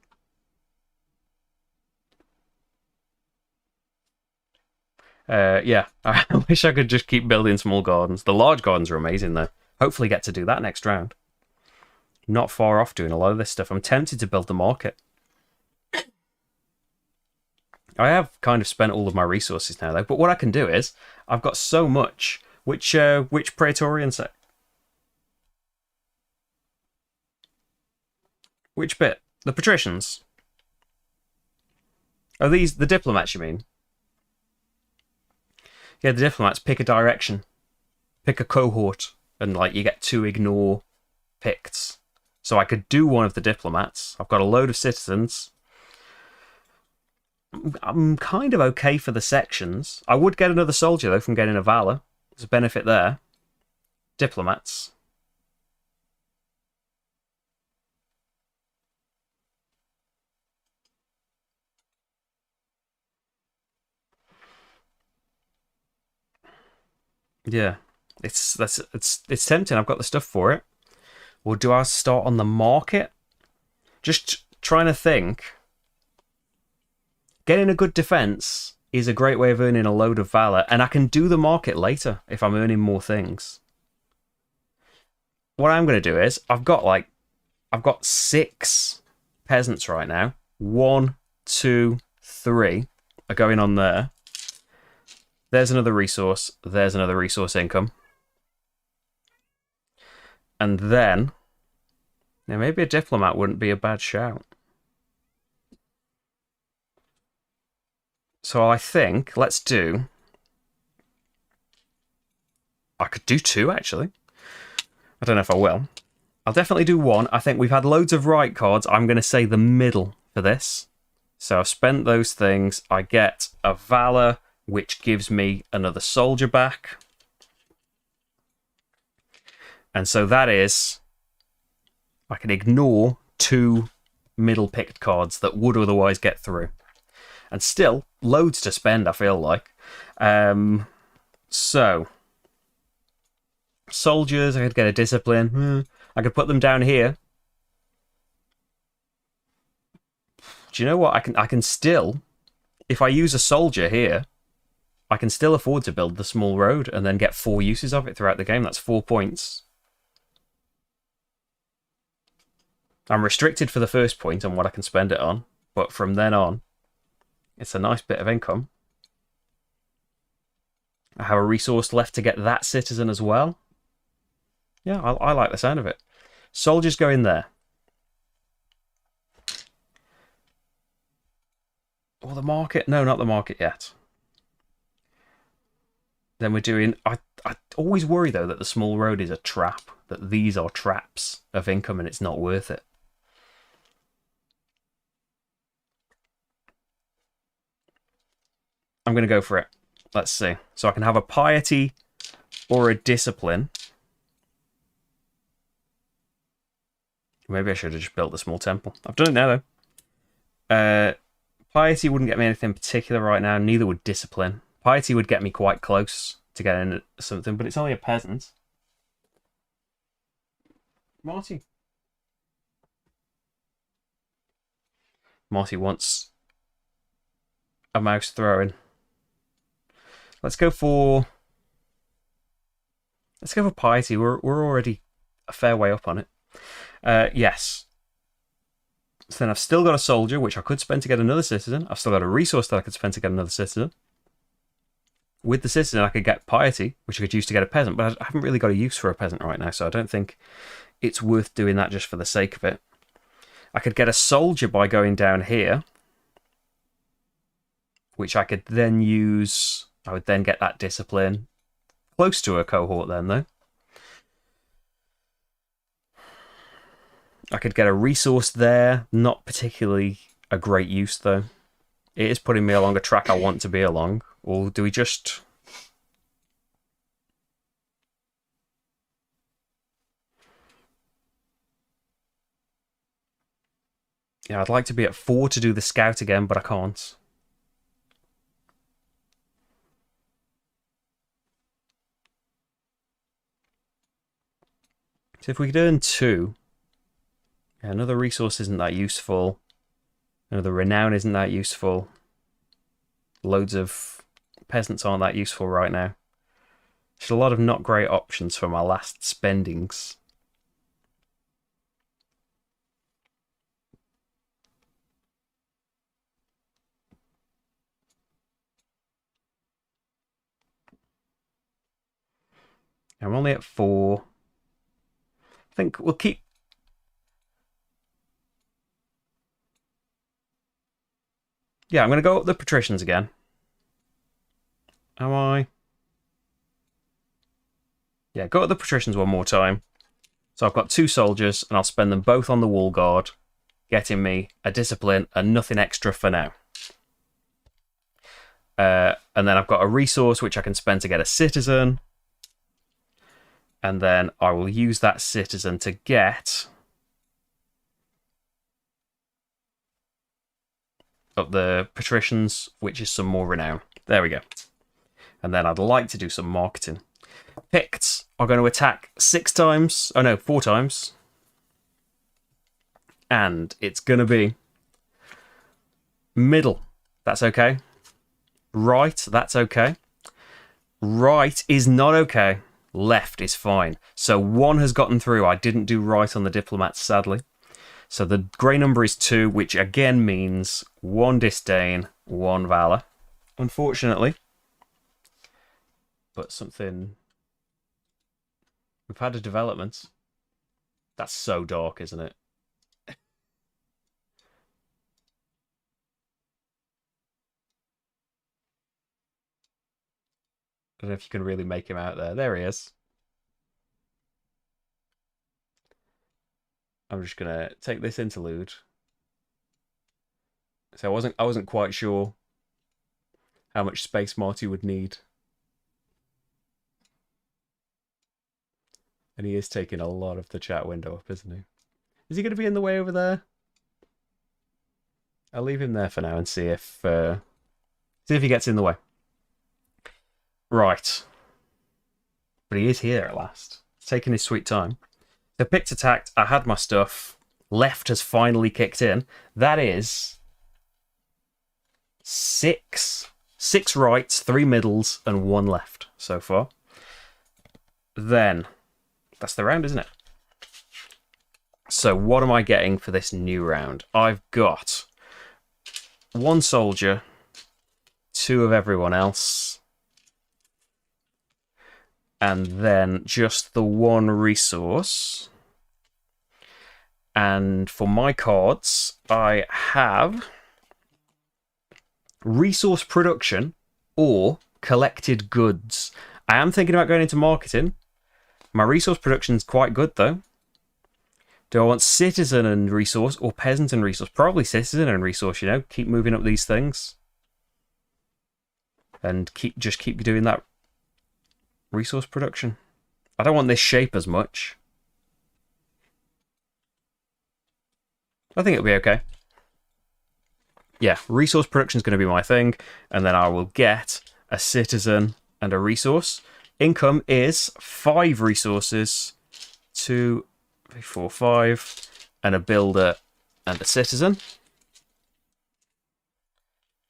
Yeah, I wish I could just keep building small gardens. The large gardens are amazing, though. Hopefully get to do that next round. Not far off doing a lot of this stuff. I'm tempted to build the market. I have kind of spent all of my resources now, though. But what I can do is, I've got so much. Which Praetorian set? Which bit? The patricians? Oh, these the diplomats, you mean? Yeah, the diplomats pick a direction, pick a cohort, and like you get 2 ignore picked. So I could do one of the diplomats. I've got a load of citizens. I'm kind of okay for the sections. I would get another soldier though from getting a valor. There's a benefit there. Diplomats. Yeah, it's tempting. I've got the stuff for it. Or do I start on the market? Just trying to think. Getting a good defense is a great way of earning a load of valor, and I can do the market later if I'm earning more things. What I'm going to do is I've got 6 peasants right now. 1, 2, 3 are going on there. There's another resource. There's another resource income. And then, now maybe a diplomat wouldn't be a bad shout. So I think, let's do... I could do 2, actually. I don't know if I will. I'll definitely do 1. I think we've had loads of right cards. I'm going to say the middle for this. So I've spent those things. I get a valor, which gives me another soldier back. And so that is... I can ignore 2 middle-picked cards that would otherwise get through. And still, loads to spend, I feel like. So... soldiers, I could get a discipline. I could put them down here. Do you know what? I can still... If I use a soldier here... I can still afford to build the small road and then get 4 uses of it throughout the game. That's 4 points. I'm restricted for the first point on what I can spend it on, but from then on, it's a nice bit of income. I have a resource left to get that citizen as well. Yeah, I like the sound of it. Soldiers go in there. Or the market? No, not the market yet. Then we're doing... I always worry, though, that the small road is a trap. That these are traps of income and it's not worth it. I'm going to go for it. Let's see. So I can have a piety or a discipline. Maybe I should have just built a small temple. I've done it now, though. Piety wouldn't get me anything particular right now. Neither would discipline. Piety would get me quite close to getting something, but it's only a peasant. Marty wants a mouse throwing. Let's go for piety. We're already a fair way up on it. Yes. So then I've still got a soldier, which I could spend to get another citizen. I've still got a resource that I could spend to get another citizen. With the citizen, I could get piety, which I could use to get a peasant, but I haven't really got a use for a peasant right now, so I don't think it's worth doing that just for the sake of it. I could get a soldier by going down here, which I could then use. I would then get that discipline. Close to a cohort then, though. I could get a resource there. Not particularly a great use, though. It is putting me along a track I want to be along. Or do we just... Yeah, I'd like to be at 4 to do the scout again, but I can't. So if we could earn 2... Yeah, another resource isn't that useful. Another renown isn't that useful. Loads of peasants aren't that useful right now. There's a lot of not great options for my last spendings. I'm only at 4. I think we'll keep... Yeah, I'm going to go up the patricians again. Am I? Yeah, go up the patricians one more time. So I've got 2 soldiers, and I'll spend them both on the wall guard, getting me a discipline and nothing extra for now. And then I've got a resource which I can spend to get a citizen. And then I will use that citizen to get up the patricians, which is some more renown. There we go. And then I'd like to do some marketing. Picts are going to attack 6 times. Oh no, 4 times. And it's going to be middle. That's okay. Right, that's okay. Right is not okay. Left is fine. So 1 has gotten through. I didn't do right on the diplomats, sadly. So the grey number is 2, which again means 1 disdain, 1 valour. Unfortunately. But something... We've had a development. That's so dark, isn't it? I don't know if you can really make him out there. There he is. I'm just gonna take this interlude. So I wasn't quite sure how much space Marty would need. And he is taking a lot of the chat window up, isn't he? Is he going to be in the way over there? I'll leave him there for now and see if he gets in the way. Right. But he is here at last. He's taking his sweet time. So picked attacked. I had my stuff. Left has finally kicked in. That is 6 rights, 3 middles, and 1 left so far. Then... That's the round, isn't it? So what am I getting for this new round? I've got 1 soldier, 2 of everyone else, and then just the 1 resource. And for my cards, I have resource production or collected goods. I am thinking about going into marketing. My resource production is quite good, though. Do I want citizen and resource or peasant and resource? Probably citizen and resource, you know. Keep moving up these things. And keep doing that resource production. I don't want this shape as much. I think it'll be okay. Yeah, resource production is going to be my thing. And then I will get a citizen and a resource. Income is 5 resources, 2, 3, 4, 5, and a builder and a citizen.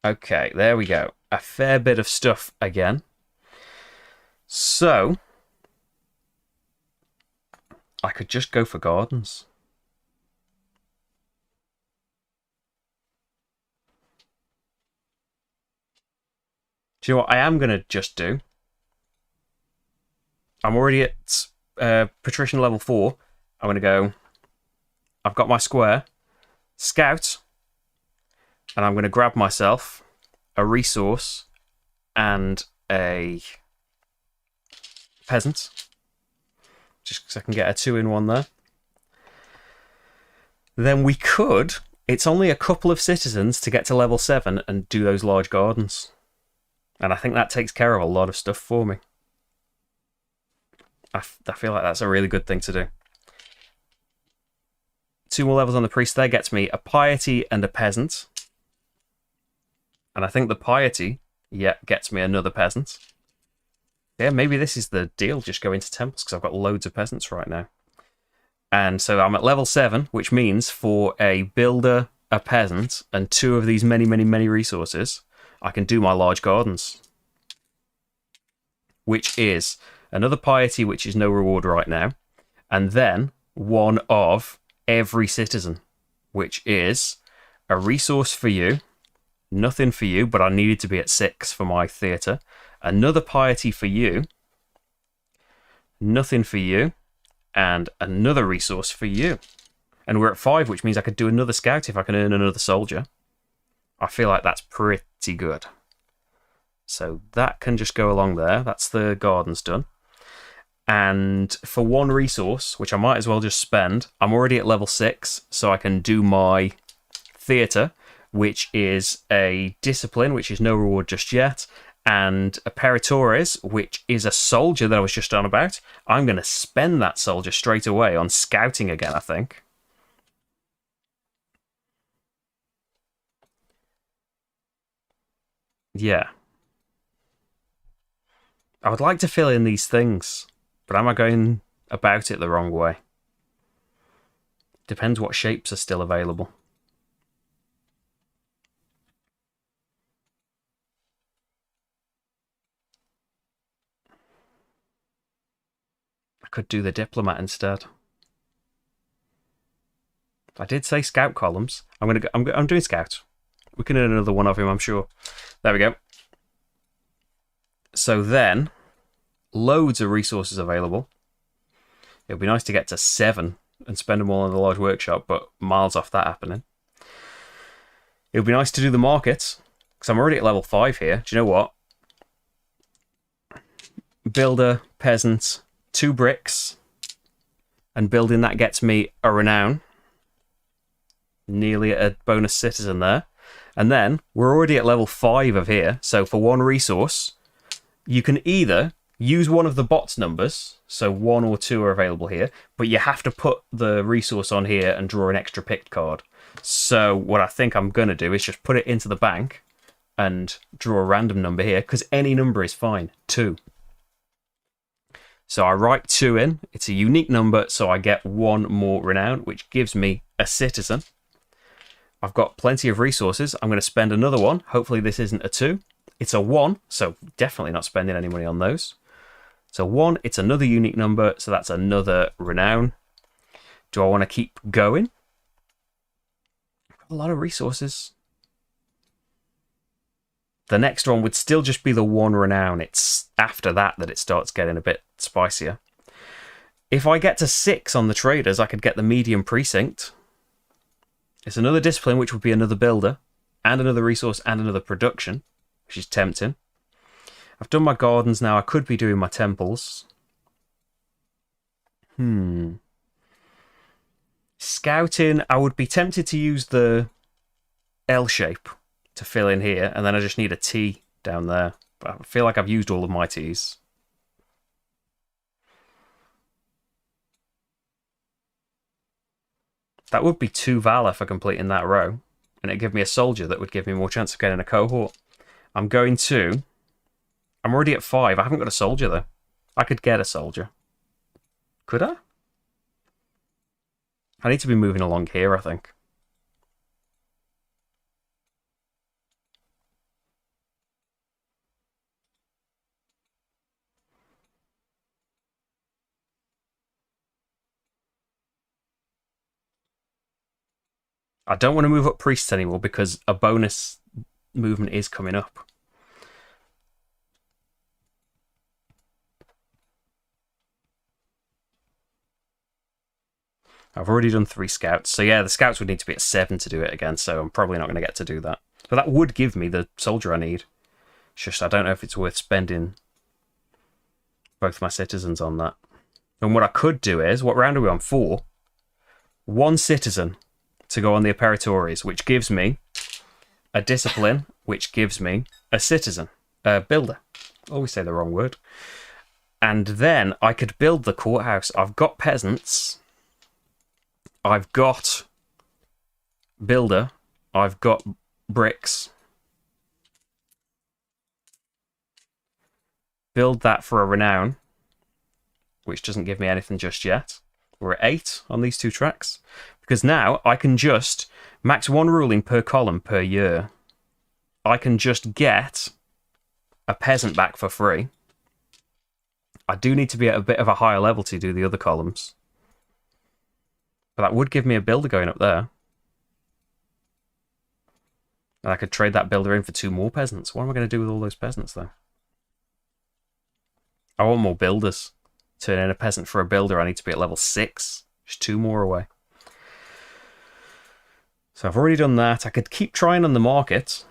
Okay, there we go. A fair bit of stuff again. So, I could just go for gardens. Do you know what I am going to just do? I'm already at patrician level 4. I'm going to go... I've got my square. Scout. And I'm going to grab myself a resource and a peasant. Just because I can get a 2-in-1 there. Then we could... It's only a couple of citizens to get to level 7 and do those large gardens. And I think that takes care of a lot of stuff for me. I feel like that's a really good thing to do. 2 more levels on the priest there gets me a piety and a peasant. And I think the piety, yeah, gets me another peasant. Yeah, maybe this is the deal, just go into temples, because I've got loads of peasants right now. And so I'm at level 7, which means for a builder, a peasant, and 2 of these many, many, many resources, I can do my large gardens. Which is another piety, which is no reward right now. And then 1 of every citizen, which is a resource for you, nothing for you, but I needed to be at 6 for my theatre. Another piety for you, nothing for you, and another resource for you. And we're at 5, which means I could do another scout if I can earn another soldier. I feel like that's pretty good. So that can just go along there. That's the gardens done. And for 1 resource, which I might as well just spend, I'm already at level 6, so I can do my theatre, which is a discipline, which is no reward just yet, and a peritores, which is a soldier that I was just on about. I'm going to spend that soldier straight away on scouting again, I think. Yeah. I would like to fill in these things, but am I going about it the wrong way? Depends what shapes are still available. I could do the diplomat instead. I did say scout columns. I'm doing scout. We can earn another 1 of him, I'm sure. There we go. So then, loads of resources available. It would be nice to get to 7 and spend them all on the large workshop, but miles off that happening. It would be nice to do the markets, because I'm already at level 5 here. Do you know what? Builder, peasant, 2 bricks, and building that gets me a renown. Nearly a bonus citizen there. And then, we're already at level 5 of here, so for 1 resource, you can either use one of the bot's numbers, so 1 or 2 are available here, but you have to put the resource on here and draw an extra picked card. So what I think I'm going to do is just put it into the bank and draw a random number here, because any number is fine. 2. So I write 2 in. It's a unique number, so I get 1 more renown, which gives me a citizen. I've got plenty of resources. I'm going to spend another 1. Hopefully this isn't a 2. It's a 1, so definitely not spending any money on those. So 1, it's another unique number, so that's another renown. Do I want to keep going? A lot of resources. The next one would still just be the 1 renown. It's after that it starts getting a bit spicier. If I get to 6 on the traders, I could get the medium precinct. It's another discipline, which would be another builder, and another resource, and another production, which is tempting. I've done my gardens now. I could be doing my temples. Scouting, I would be tempted to use the L shape to fill in here, and then I just need a T down there. But I feel like I've used all of my T's. That would be 2 valor for completing that row, and it'd give me a soldier that would give me more chance of getting a cohort. I'm already at 5. I haven't got a soldier, though. I could get a soldier. Could I? I need to be moving along here, I think. I don't want to move up priests anymore because a bonus movement is coming up. I've already done 3 scouts. So yeah, the scouts would need to be at 7 to do it again, so I'm probably not going to get to do that. But that would give me the soldier I need. It's just I don't know if it's worth spending both my citizens on that. And what I could do is, what round are we on? 4. 1 citizen to go on the Imperatores, which gives me a discipline, which gives me a citizen, a builder. Always say the wrong word. And then I could build the courthouse. I've got peasants. I've got builder. I've got bricks. Build that for a renown, which doesn't give me anything just yet. We're at 8 on these 2 tracks. Because now I can just max 1 ruling per column per year. I can just get a peasant back for free. I do need to be at a bit of a higher level to do the other columns. But that would give me a builder going up there. And I could trade that builder in for 2 more peasants. What am I going to do with all those peasants, though? I want more builders. Turn in a peasant for a builder, I need to be at level 6. Just 2 more away. So I've already done that. I could keep trying on the market.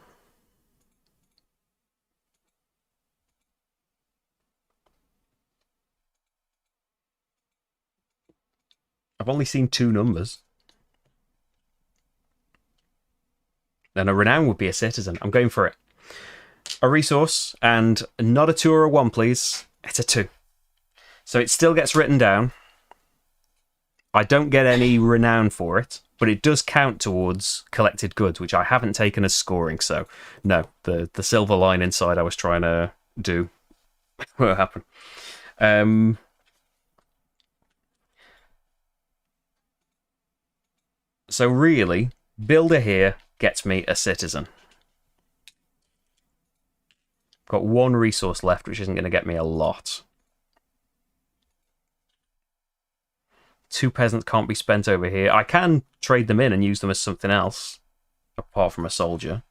I've only seen 2 numbers. Then a renown would be a citizen. I'm going for it. A resource, and not a 2 or a 1, please. It's a 2. So it still gets written down. I don't get any renown for it, but it does count towards collected goods, which I haven't taken as scoring. So no, the silver line inside I was trying to do won't happen. So really, builder here gets me a citizen. Got 1 resource left, which isn't going to get me a lot. 2 peasants can't be spent over here. I can trade them in and use them as something else, apart from a soldier.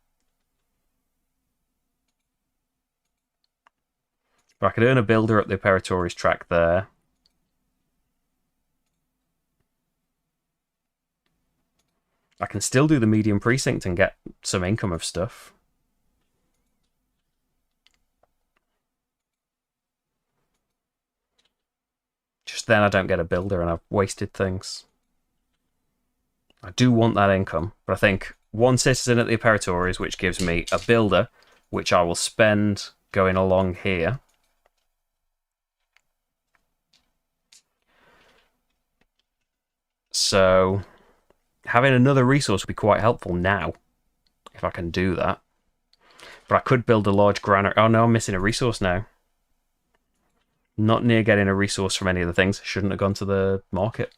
But I could earn a builder at the Imperatores track there. I can still do the medium precinct and get some income of stuff. Just then I don't get a builder and I've wasted things. I do want that income, but I think 1 citizen at the Imperatores, which gives me a builder, which I will spend going along here. So having another resource would be quite helpful now, if I can do that. But I could build a large granary. Oh no, I'm missing a resource now. Not near getting a resource from any of the things. Shouldn't have gone to the market.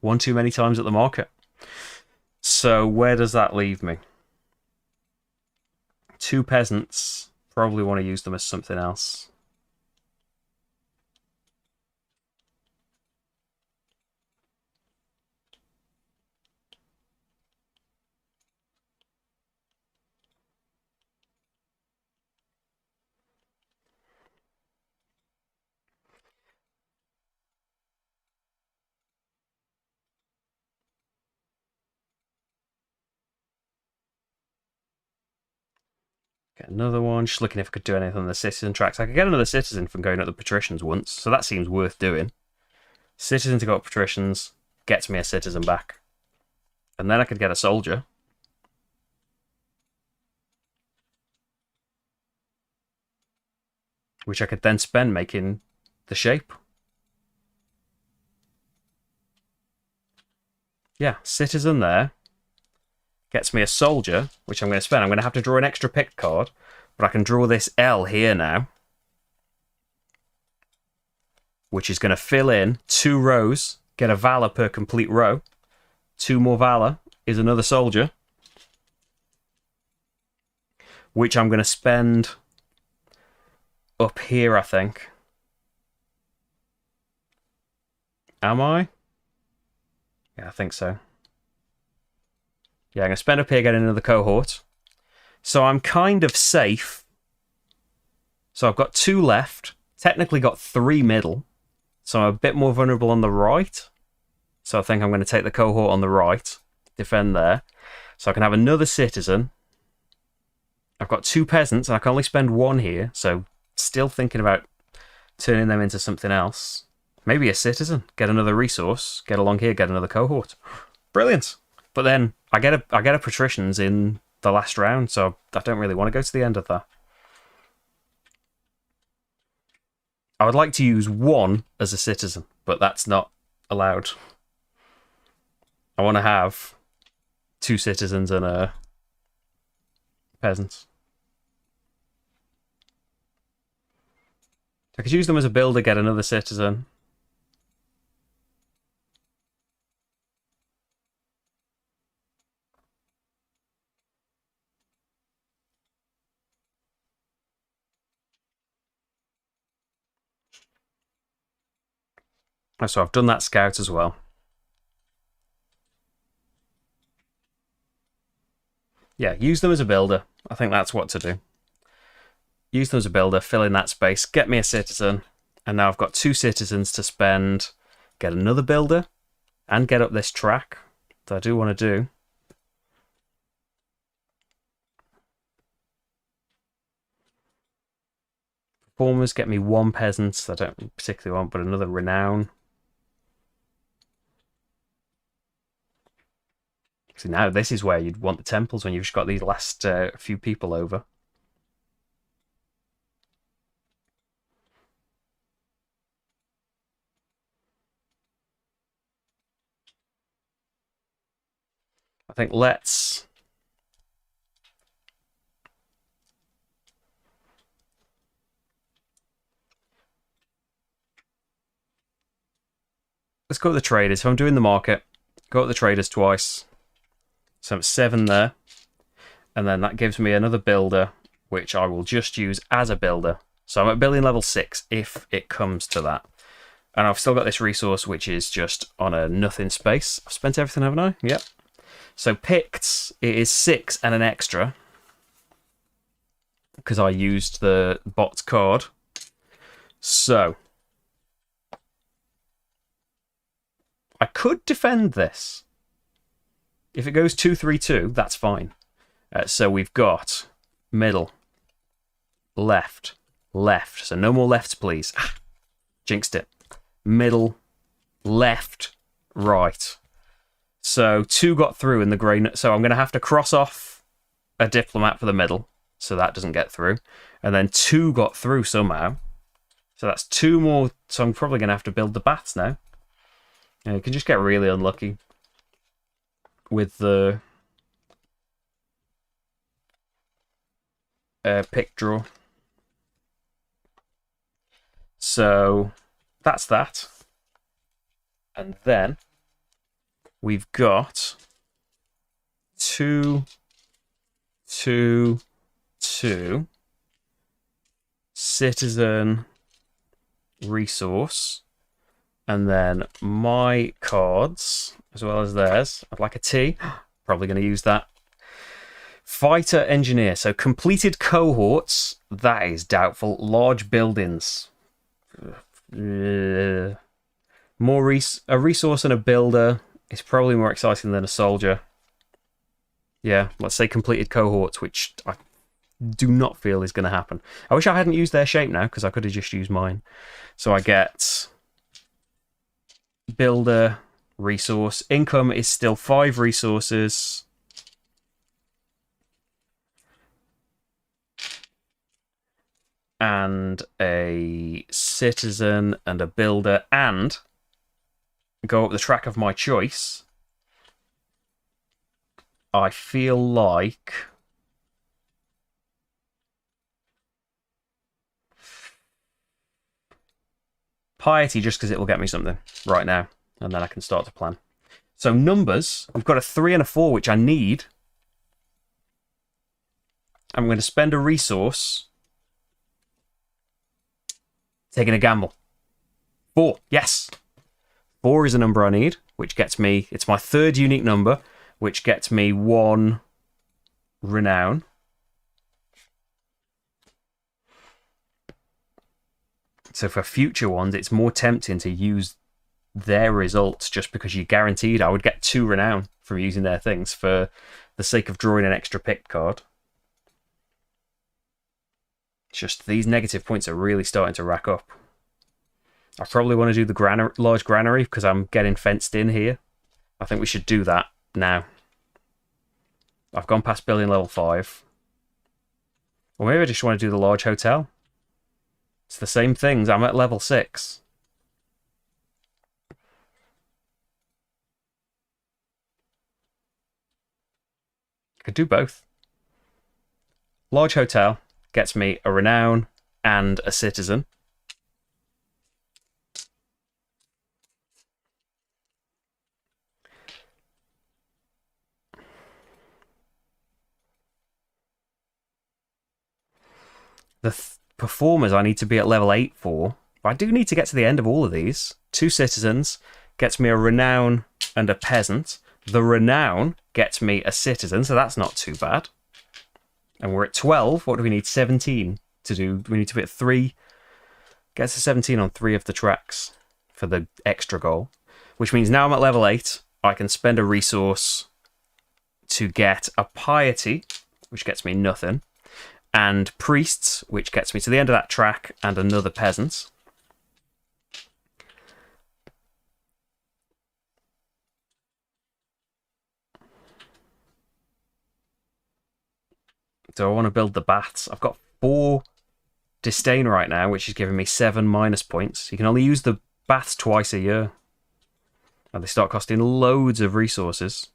1 too many times at the market. So where does that leave me? 2 peasants. Probably want to use them as something else. Get another one. Just looking if I could do anything on the citizen tracks. I could get another citizen from going up the patricians once, so that seems worth doing. Citizen to go up patricians gets me a citizen back. And then I could get a soldier. Which I could then spend making the shape. Yeah, citizen there. Gets me a soldier, which I'm going to spend. I'm going to have to draw an extra pick card, but I can draw this L here now, which is going to fill in 2 rows, get a valor per complete row. 2 more valor is another soldier, which I'm going to spend up here, I think. Am I? Yeah, I think so. Yeah, I'm going to spend up here, get another cohort. So I'm kind of safe. So I've got 2 left. Technically got 3 middle. So I'm a bit more vulnerable on the right. So I think I'm going to take the cohort on the right, defend there. So I can have another citizen. I've got 2 peasants, and I can only spend 1 here, so still thinking about turning them into something else. Maybe a citizen, get another resource, get along here, get another cohort. Brilliant. But then I get a patricians in the last round, so I don't really want to go to the end of that. I would like to use 1 as a citizen, but that's not allowed. I want to have 2 citizens and a peasant. I could use them as a builder, get another citizen. So I've done that scout as well. Yeah, use them as a builder. I think that's what to do. Use them as a builder, fill in that space, get me a citizen, and now I've got 2 citizens to spend, get another builder, and get up this track that I do want to do. Performers, get me 1 peasant that I don't particularly want, but another renown. See, now this is where you'd want the temples, when you've just got these last few people over. I think let's go to the traders. If I'm doing the market, go to the traders twice. So I'm at 7 there. And then that gives me another builder, which I will just use as a builder. So I'm at building level 6 if it comes to that. And I've still got this resource, which is just on a nothing space. I've spent everything, haven't I? Yep. So picked, it is 6 and an extra, because I used the bot's card. So I could defend this. If it goes 2-3-2, that's fine. So we've got middle, left, left. So no more lefts, please. Ah, jinxed it. Middle, left, right. So 2 got through in the grey. So I'm going to have to cross off a diplomat for the middle, so that doesn't get through. And then 2 got through somehow. So that's 2 more. So I'm probably going to have to build the baths now. You can just get really unlucky with the pick draw. So that's that. And then we've got 2, 2, 2, citizen, resource, and then my cards as well as theirs. I'd like a T. Probably going to use that. Fighter engineer. So completed cohorts. That is doubtful. Large buildings. A resource and a builder is probably more exciting than a soldier. Yeah, let's say completed cohorts, which I do not feel is going to happen. I wish I hadn't used their shape now, because I could have just used mine. So I get builder, resource. Income is still 5 resources. And a citizen and a builder, and go up the track of my choice. I feel like piety, just because it will get me something right now, and then I can start to plan. So numbers, we've got a 3 and a 4, which I need. I'm going to spend a resource. Taking a gamble. 4, yes. 4 is a number I need, which gets me, it's my 3rd unique number, which gets me 1 renown. So for future ones, it's more tempting to use their results just because you're guaranteed I would get 2 renown from using their things for the sake of drawing an extra pick card. It's just these negative points are really starting to rack up. I probably want to do the large granary because I'm getting fenced in here. I think we should do that now. I've gone past building level 5. Or maybe I just want to do the large hotel. It's the same things. I'm at level 6. I could do both. Large hotel gets me a renown and a citizen. The performers I need to be at level 8 for. But I do need to get to the end of all of these. 2 citizens gets me a renown and a peasant. The renown gets me a citizen, so that's not too bad. And we're at 12. What do we need? 17 to do. We need to be at 3. Gets to 17 on 3 of the tracks for the extra goal. Which means now I'm at level 8. I can spend a resource to get a piety, which gets me nothing. And priests, which gets me to the end of that track, and another peasant. Do I want to build the baths? I've got 4 disdain right now, which is giving me 7 minus points. You can only use the baths twice a year. And they start costing loads of resources.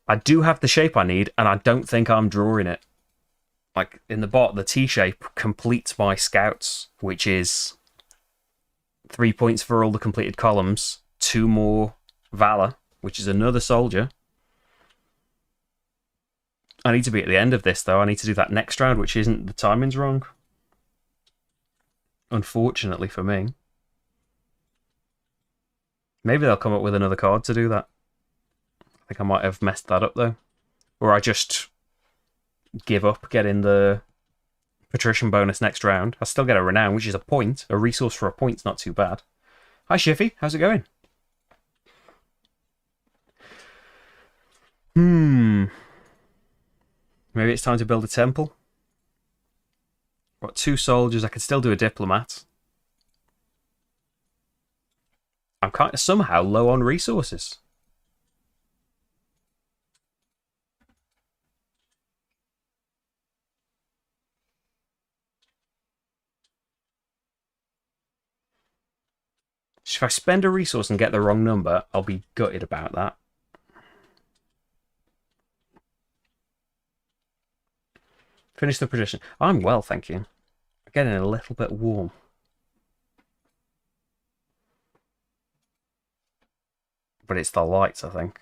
I do have the shape I need, and I don't think I'm drawing it. Like, in the bot, the T-shape completes my scouts, which is 3 points for all the completed columns, 2 more valor, which is another soldier. I need to be at the end of this, though. I need to do that next round, which isn't... The timing's wrong. Unfortunately for me. Maybe they'll come up with another card to do that. I think I might have messed that up, though. Or I just give up getting the patrician bonus next round. I still get a renown, which is a point. A resource for a point's not too bad. Hi, Shiffy. How's it going? Maybe it's time to build a temple. Got 2 soldiers. I could still do a diplomat. I'm kind of somehow low on resources. If I spend a resource and get the wrong number, I'll be gutted about that. Finish the position. I'm well, thank you. I'm getting a little bit warm. But it's the lights, I think.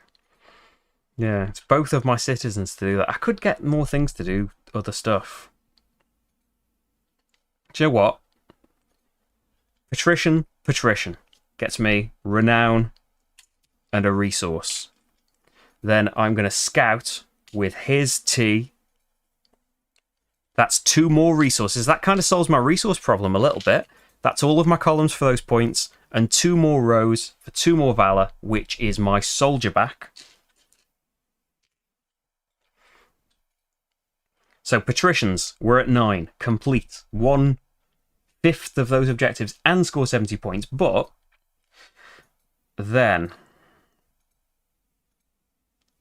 Yeah, it's both of my citizens to do that. I could get more things to do, other stuff. Do you know what? Patrician gets me renown and a resource. Then I'm going to scout with his T. That's 2 more resources. That kind of solves my resource problem a little bit. That's all of my columns for those points. And 2 more rows for 2 more valor, which is my soldier back. So patricians, we're at 9. Complete 1/5 of those objectives and score 70 points. But then,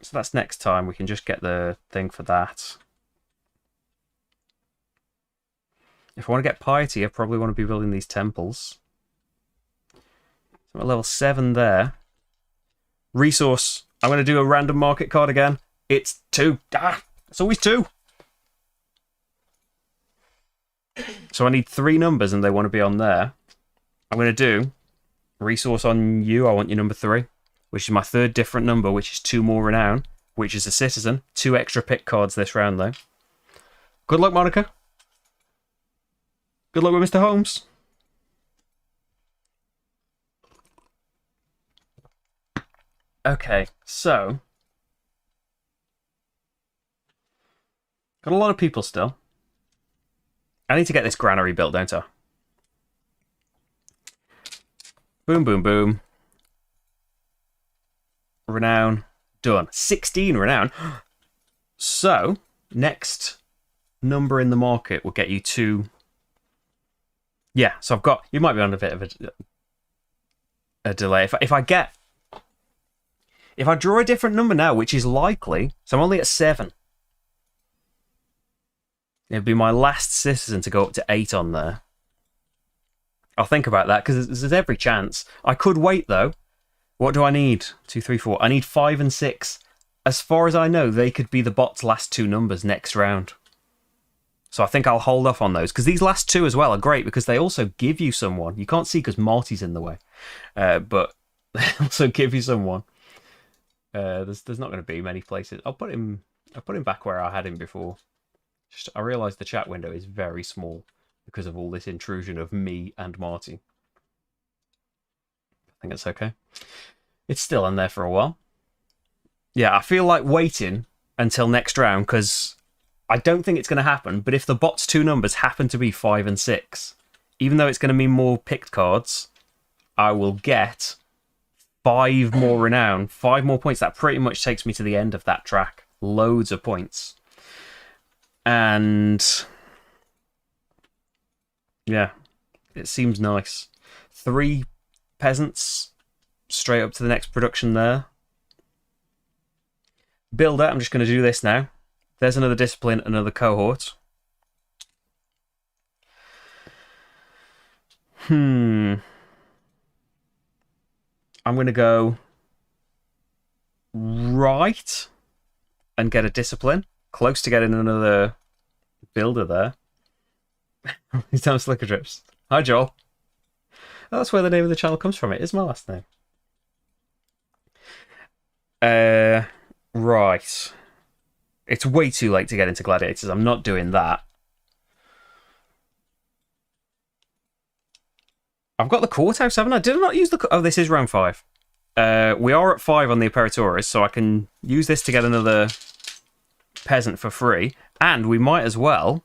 so that's next time. We can just get the thing for that. If I want to get piety, I probably want to be building these temples. So I'm at level 7 there. Resource. I'm going to do a random market card again. It's 2. It's always 2. So I need 3 numbers and they want to be on there. I'm going to do resource on you. I want your number 3, which is my 3rd different number, which is 2 more renown, which is a citizen. 2 extra pick cards this round, though. Good luck, Monica. Good luck with Mr. Holmes. Okay, so got a lot of people still. I need to get this granary built, don't I? Boom, boom, boom. Renown. Done. 16 renown. So, next number in the market will get you 2. Yeah, so I've got... You might be on a bit of a delay. If I get... If I draw a different number now, which is likely... So I'm only at 7. It'd be my last citizen to go up to 8 on there. I'll think about that, because there's every chance. I could wait, though. What do I need? 2, 3, 4. I need 5 and 6. As far as I know, they could be the bot's last 2 numbers next round. So I think I'll hold off on those, because these last 2 as well are great, because they also give you someone. You can't see because Marty's in the way. But they also give you someone. There's not going to be many places. I'll put him back where I had him before. I realise the chat window is very small because of all this intrusion of me and Marty. I think it's okay. It's still in there for a while. Yeah, I feel like waiting until next round because I don't think it's going to happen. But if the bot's 2 numbers happen to be 5 and 6, even though it's going to mean more picked cards, I will get 5 more renown, 5 more points. That pretty much takes me to the end of that track. Loads of points. And yeah, it seems nice. 3 peasants straight up to the next production there. Builder, I'm just going to do this now. There's another discipline, another cohort. I'm going to go right and get a discipline. Close to getting another builder there. He's down slickerdrips. Hi, Joel. Oh, that's where the name of the channel comes from. It is my last name. Right. It's way too late to get into gladiators. I'm not doing that. I've got the courthouse, haven't I? Did I not use the... Oh, this is round 5. We are at 5 on the Imperatoris, so I can use this to get another peasant for free. And we might as well...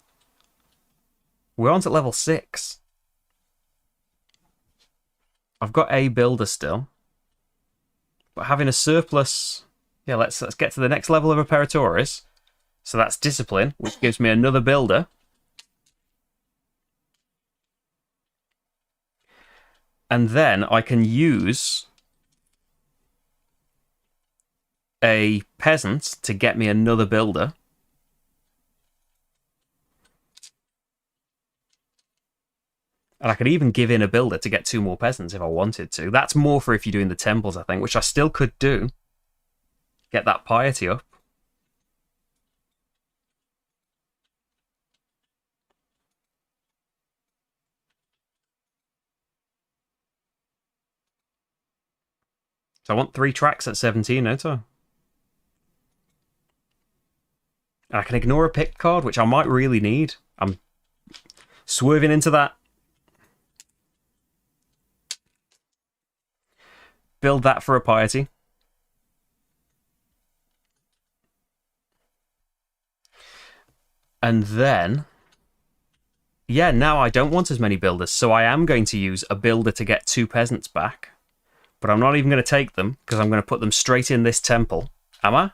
We're on to level 6. I've got a builder still. But having a surplus... Yeah, let's get to the next level of Imperatoris. So that's discipline, which gives me another builder. And then I can use a peasant to get me another builder. And I could even give in a builder to get 2 more peasants if I wanted to. That's more for if you're doing the temples, I think, which I still could do. Get that piety up. So I want 3 tracks at 17, don't I? And I can ignore a pick card, which I might really need. I'm swerving into that. Build that for a piety. And then... Yeah, now I don't want as many builders, so I am going to use a builder to get 2 peasants back. But I'm not even going to take them, because I'm going to put them straight in this temple. Am I?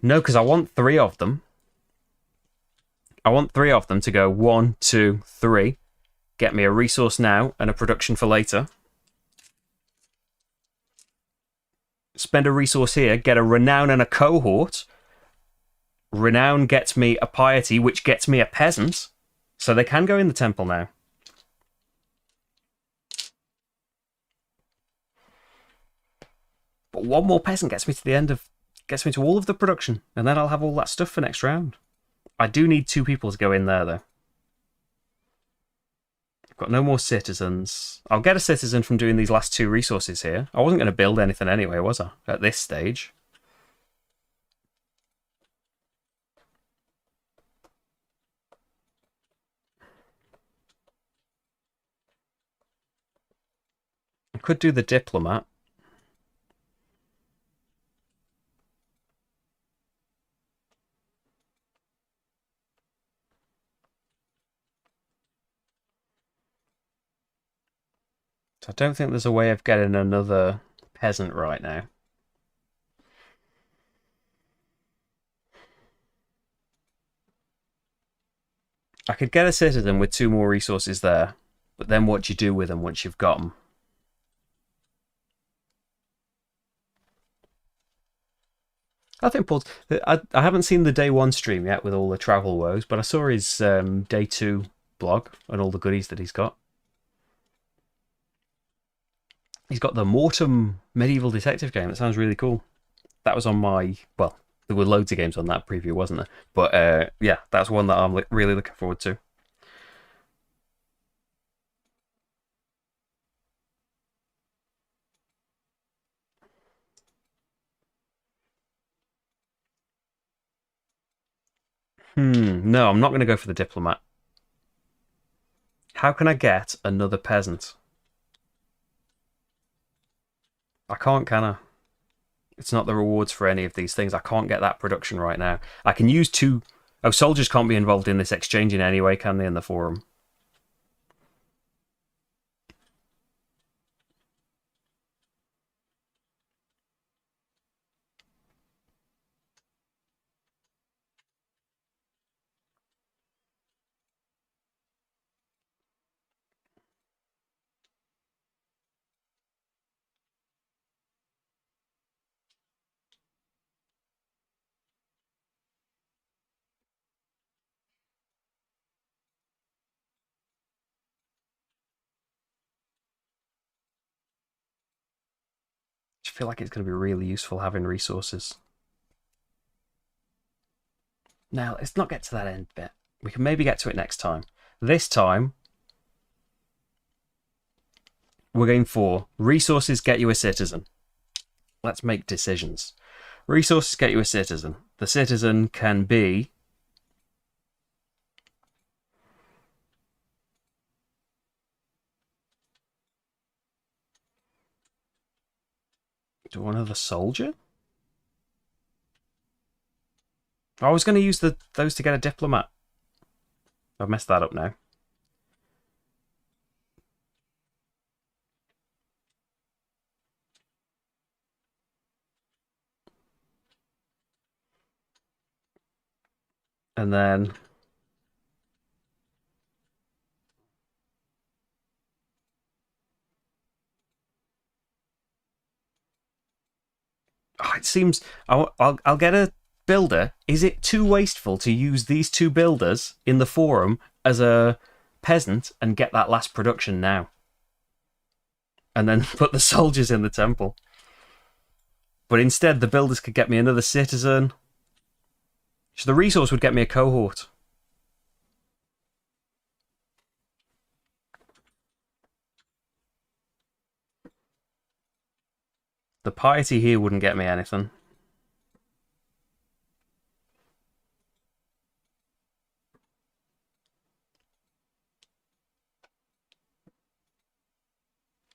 No, because I want 3 of them. I want 3 of them to go 1, 2, 3. Get me a resource now and a production for later. Spend a resource here, get a renown and a cohort. Renown gets me a piety, which gets me a peasant. So they can go in the temple now. But 1 more peasant gets me to the end of... Gets me to all of the production. And then I'll have all that stuff for next round. I do need 2 people to go in there, though. I've got no more citizens. I'll get a citizen from doing these last 2 resources here. I wasn't going to build anything anyway, was I? At this stage. I could do the diplomat. So I don't think there's a way of getting another peasant right now. I could get a citizen with 2 more resources there, but then what do you do with them once you've got them? I think Paul's. I haven't seen the day 1 stream yet with all the travel woes, but I saw his day 2 blog and all the goodies that he's got. He's got the Mortem medieval detective game. That sounds really cool. That was on my. Well, there were loads of games on that preview, wasn't there? But yeah, that's one that I'm really looking forward to. No, I'm not going to go for the diplomat. How can I get another peasant? I can't, can I? It's not the rewards for any of these things. I can't get that production right now. I can use 2... Oh, soldiers can't be involved in this exchange in any way, can they, in the forum? I feel like it's going to be really useful having resources. Now, let's not get to that end bit. We can maybe get to it next time. This time, we're going for resources get you a citizen. Let's make decisions. Resources get you a citizen. The citizen can be... Do another soldier? I was going to use those to get a diplomat. I've messed that up now. And then... Oh, it seems... I'll get a builder. Is it too wasteful to use these 2 builders in the forum as a peasant and get that last production now? And then put the soldiers in the temple. But instead, the builders could get me another citizen. So the resource would get me a cohort. The piety here wouldn't get me anything.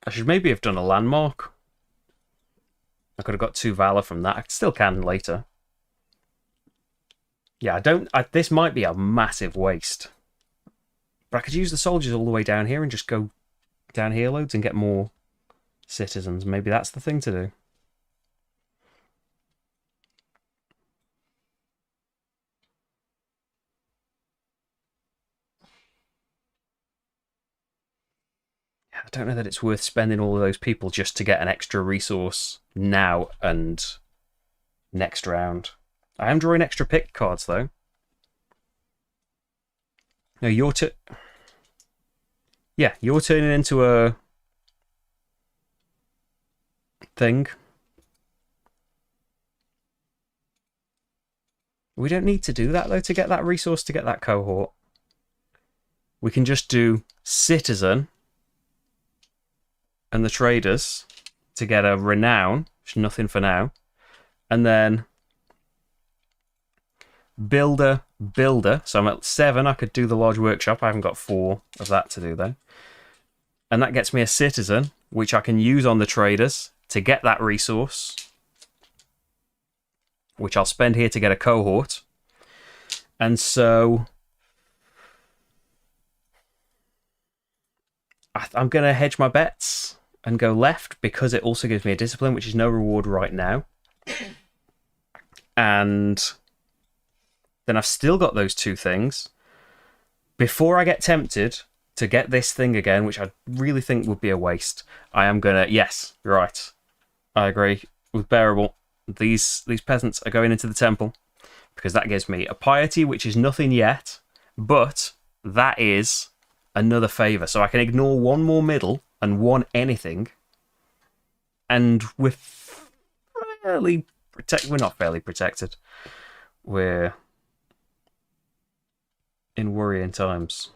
I should maybe have done a landmark. I could have got 2 valor from that. I still can later. Yeah, this might be a massive waste. But I could use the soldiers all the way down here and just go down here loads and get more citizens. Maybe that's the thing to do. I don't know that it's worth spending all of those people just to get an extra resource now and next round. I am drawing extra pick cards, though. No, you're turning into a thing. We don't need to do that, though, to get that resource, to get that cohort. We can just do citizen and the traders to get a renown, which is nothing for now. And then builder. So I'm at 7. I could do the large workshop. I haven't got 4 of that to do, though. And that gets me a citizen, which I can use on the traders to get that resource, which I'll spend here to get a cohort. And so I'm going to hedge my bets. and go left because it also gives me a discipline, which is no reward right now. And then I've still got those two things. Before I get tempted to get this thing again, which I really think would be a waste, I am gonna... Yes, right. I agree with Bearable. These peasants are going into the temple because that gives me a piety, which is nothing yet, but that is another favour. So I can ignore one more middle and one anything, and we're fairly protected. We're not fairly protected. We're in worrying times.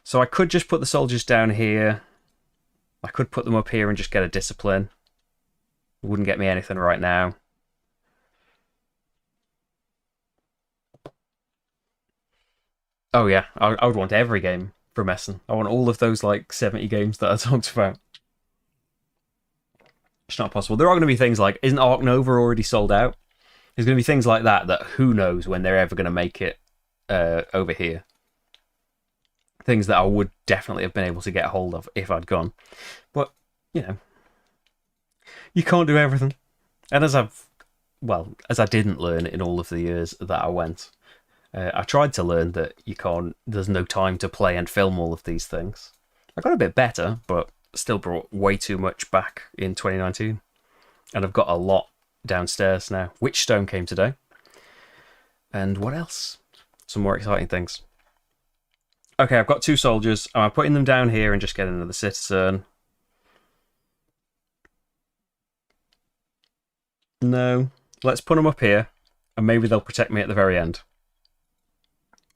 So I could just put the soldiers down here. I could put them up here and just get a discipline. It wouldn't get me anything right now. Oh yeah, I would want every game from Essen. I want all of those like 70 games that I talked about. It's not possible. There are going to be things like, isn't Ark Nova already sold out? There's going to be things like that who knows when they're ever going to make it over here. Things that I would definitely have been able to get hold of if I'd gone. But, you know, you can't do everything. And as I didn't learn in all of the years that I went, I tried to learn that there's no time to play and film all of these things. I got a bit better, but still brought way too much back in 2019. And I've got a lot downstairs now. Witchstone came today. And what else? Some more exciting things. Okay, I've got two soldiers. I'm putting them down here and just getting another citizen. No. Let's put them up here, and maybe they'll protect me at the very end.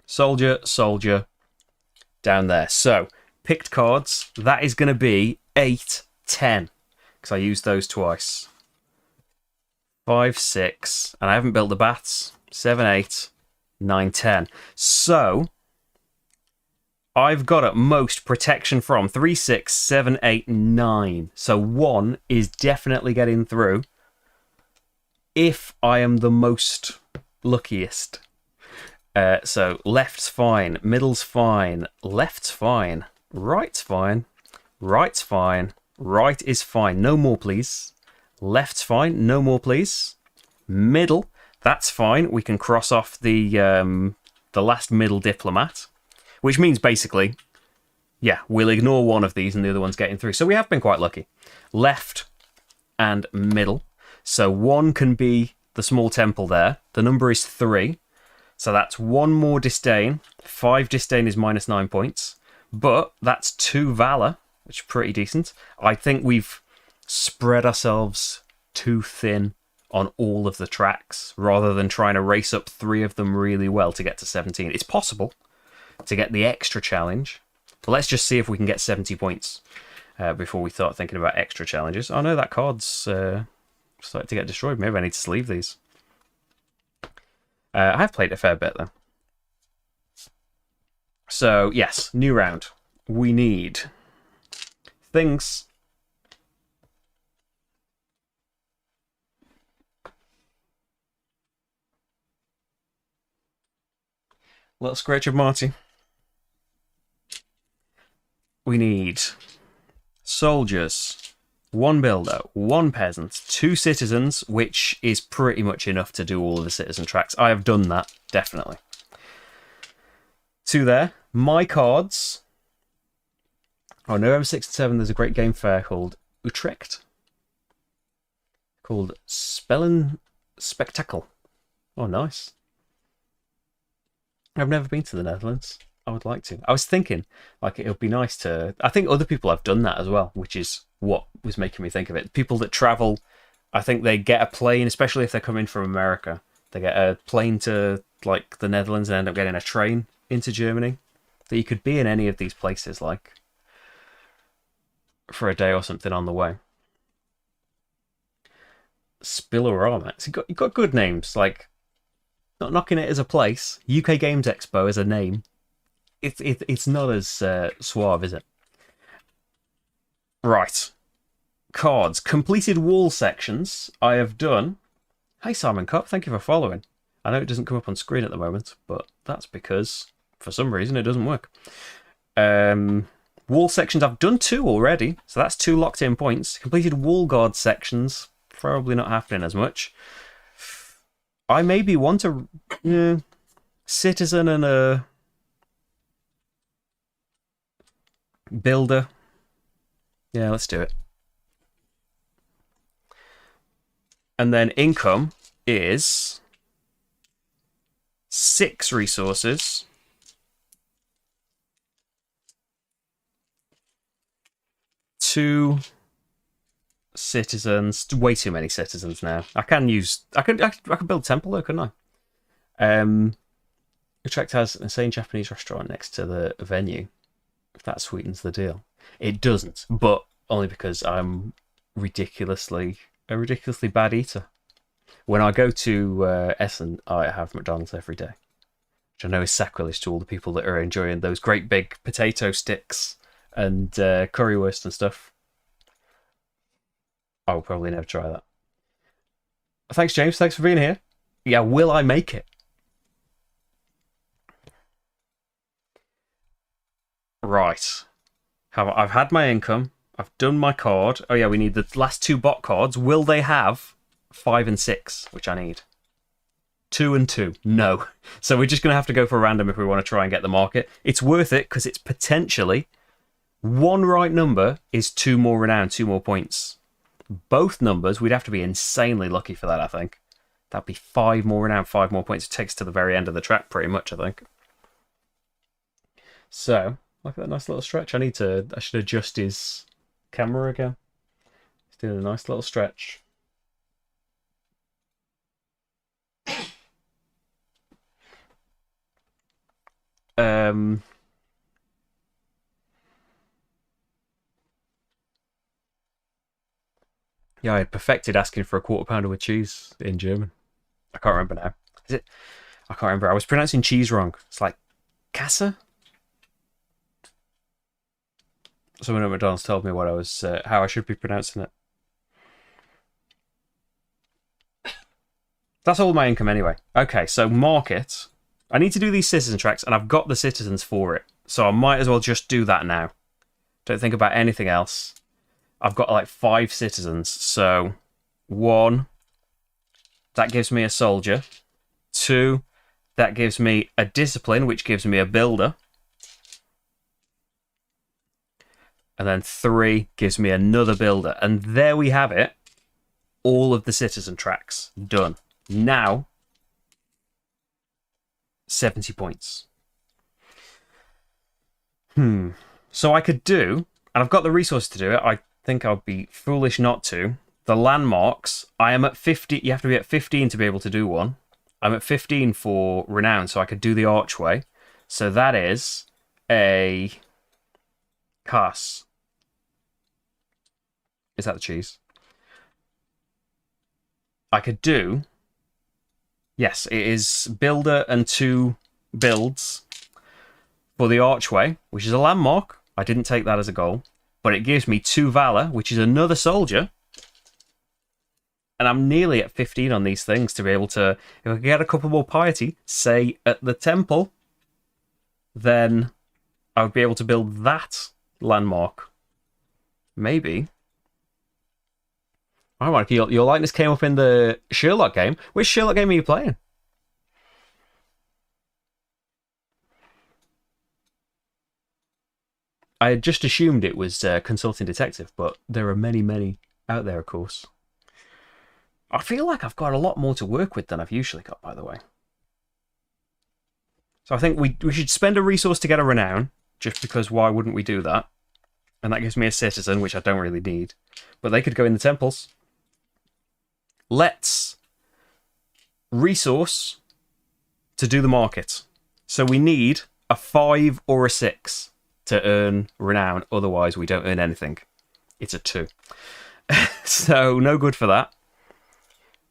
Soldier, soldier, down there. So, picked cards. That is going to be 8, 10, because I used those twice. 5, 6, and I haven't built the baths. 7, 8, 9, 10. So, I've got at most protection from 3, 6, 7, 8, 9. So 1 is definitely getting through if I am the most luckiest. So left's fine, middle's fine, left's fine, right's fine, right's fine, right is fine. No more, please. Left's fine, no more, please. Middle, that's fine. We can cross off the last middle diplomat. Which means basically, yeah, we'll ignore one of these and the other one's getting through. So we have been quite lucky. Left and middle. So 1 can be the small temple there. The number is 3. So that's 1 more disdain. 5 disdain is minus 9 points. But that's 2 valor, which is pretty decent. I think we've spread ourselves too thin on all of the tracks rather than trying to race up 3 of them really well to get to 17. It's possible to get the extra challenge. But let's just see if we can get 70 points before we start thinking about extra challenges. Oh no, that card's starting to get destroyed. Maybe I need to sleeve these. I have played a fair bit though. So yes, new round. We need things. Little scratch of Marty. We need soldiers, 1 builder, 1 peasant, 2 citizens, which is pretty much enough to do all of the citizen tracks. I have done that, definitely. 2 there. My cards. Oh, November 6 and 7, there's a great game fair called Utrecht. Called Spellen Spectacle. Oh, nice. I've never been to the Netherlands. I would like to. I was thinking, like, it would be nice to... I think other people have done that as well, which is what was making me think of it. People that travel, I think they get a plane, especially if they're coming from America. They get a plane to, like, the Netherlands and end up getting a train into Germany. That you could be in any of these places, like, for a day or something on the way. Spillorama. So you've got good names, like, not knocking it as a place. UK Games Expo as a name. It's not as suave, is it? Right. Cards. Completed wall sections. I have done. Hey, Simon Cup. Thank you for following. I know it doesn't come up on screen at the moment, but that's because, for some reason, it doesn't work. Wall sections, I've done 2 already, so that's 2 locked in points. Completed wall guard sections, probably not happening as much. I maybe want a citizen and a builder. Yeah, let's do it. And then income is 6 resources. 2 citizens. Way too many citizens now. I can build temple though, couldn't I? Utrecht has an insane Japanese restaurant next to the venue. If that sweetens the deal. It doesn't, but only because I'm a ridiculously bad eater. When I go to Essen, I have McDonald's every day, which I know is sacrilege to all the people that are enjoying those great big potato sticks and currywurst and stuff. I will probably never try that. Thanks, James. Thanks for being here. Yeah, will I make it? Right. I've had my income. I've done my card. Oh yeah, we need the last 2 bot cards. Will they have 5 and 6, which I need? 2 and 2. No. So we're just going to have to go for random if we want to try and get the market. It's worth it because it's potentially 1 right number is 2 more renown, 2 more points. Both numbers, we'd have to be insanely lucky for that, I think. That'd be 5 more renown, 5 more points. It takes to the very end of the track pretty much, I think. So, look at that nice little stretch. I should adjust his camera again. He's doing a nice little stretch. Yeah, I had perfected asking for a quarter pounder with cheese in German. I can't remember now. Is it? I can't remember. I was pronouncing cheese wrong. It's like Kasse. Someone at McDonald's told me what I was, how I should be pronouncing it. That's all my income anyway. Okay, so market. I need to do these citizen tracks, and I've got the citizens for it. So I might as well just do that now. Don't think about anything else. I've got like 5 citizens. So 1, that gives me a soldier. 2, that gives me a discipline, which gives me a builder. And then 3 gives me another builder. And there we have it. All of the citizen tracks done. Now, 70 points. So I could do, and I've got the resource to do it. I think I'd be foolish not to. The landmarks, I am at 50. You have to be at 15 to be able to do one. I'm at 15 for renown, so I could do the archway. So that is a Cass. Is that the cheese? I could do... Yes, it is builder and 2 builds for the archway, which is a landmark. I didn't take that as a goal. But it gives me 2 valor, which is another soldier. And I'm nearly at 15 on these things to be able to... If I get a couple more piety, say at the temple, then I would be able to build that landmark. Maybe. All right, your likeness came up in the Sherlock game. Which Sherlock game are you playing? I had just assumed it was Consulting Detective, but there are many, many out there, of course. I feel like I've got a lot more to work with than I've usually got, by the way. So I think we should spend a resource to get a renown, just because why wouldn't we do that? And that gives me a citizen, which I don't really need. But they could go in the temples. Let's resource to do the market. So we need a 5 or a 6 to earn renown. Otherwise, we don't earn anything. It's a 2. So no good for that.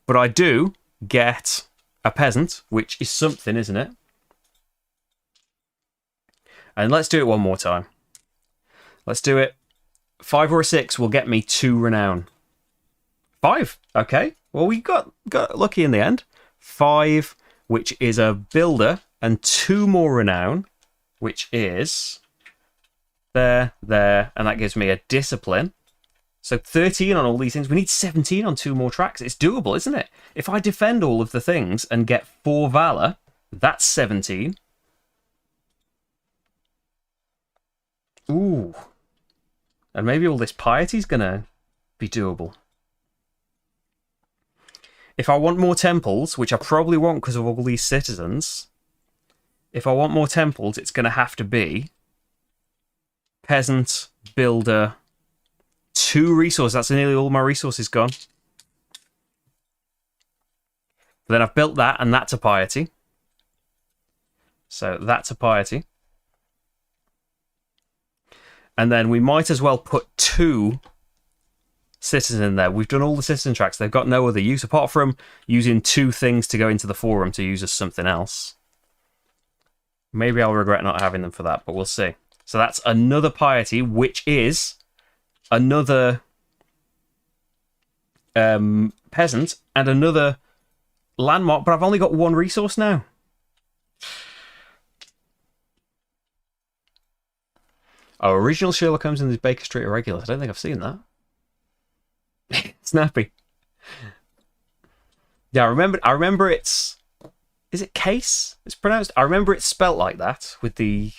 But I do get a peasant, which is something, isn't it? And let's do it one more time. Let's do it. 5 or a 6 will get me 2 renown. 5. Okay. Well, we got lucky in the end. 5, which is a builder, and 2 more renown, which is there, there, and that gives me a discipline. So 13 on all these things. We need 17 on 2 more tracks. It's doable, isn't it? If I defend all of the things and get 4 Valor, that's 17. Ooh. And maybe all this piety's gonna be doable. If I want more temples, which I probably won't because of all these citizens, if I want more temples, it's going to have to be peasant, builder, 2 resources. That's nearly all my resources gone. But then I've built that, and that's a piety. So that's a piety. And then we might as well put 2 citizens in there. We've done all the citizen tracks. They've got no other use apart from using 2 things to go into the forum to use as something else. Maybe I'll regret not having them for that, but we'll see. So that's another piety, which is another peasant and another landmark, but I've only got 1 resource now. Oh, original Sherlock Holmes in the Baker Street Irregulars. I don't think I've seen that. Snappy. Yeah, I remember it's... Is it case? It's pronounced... I remember it's spelt like that with the...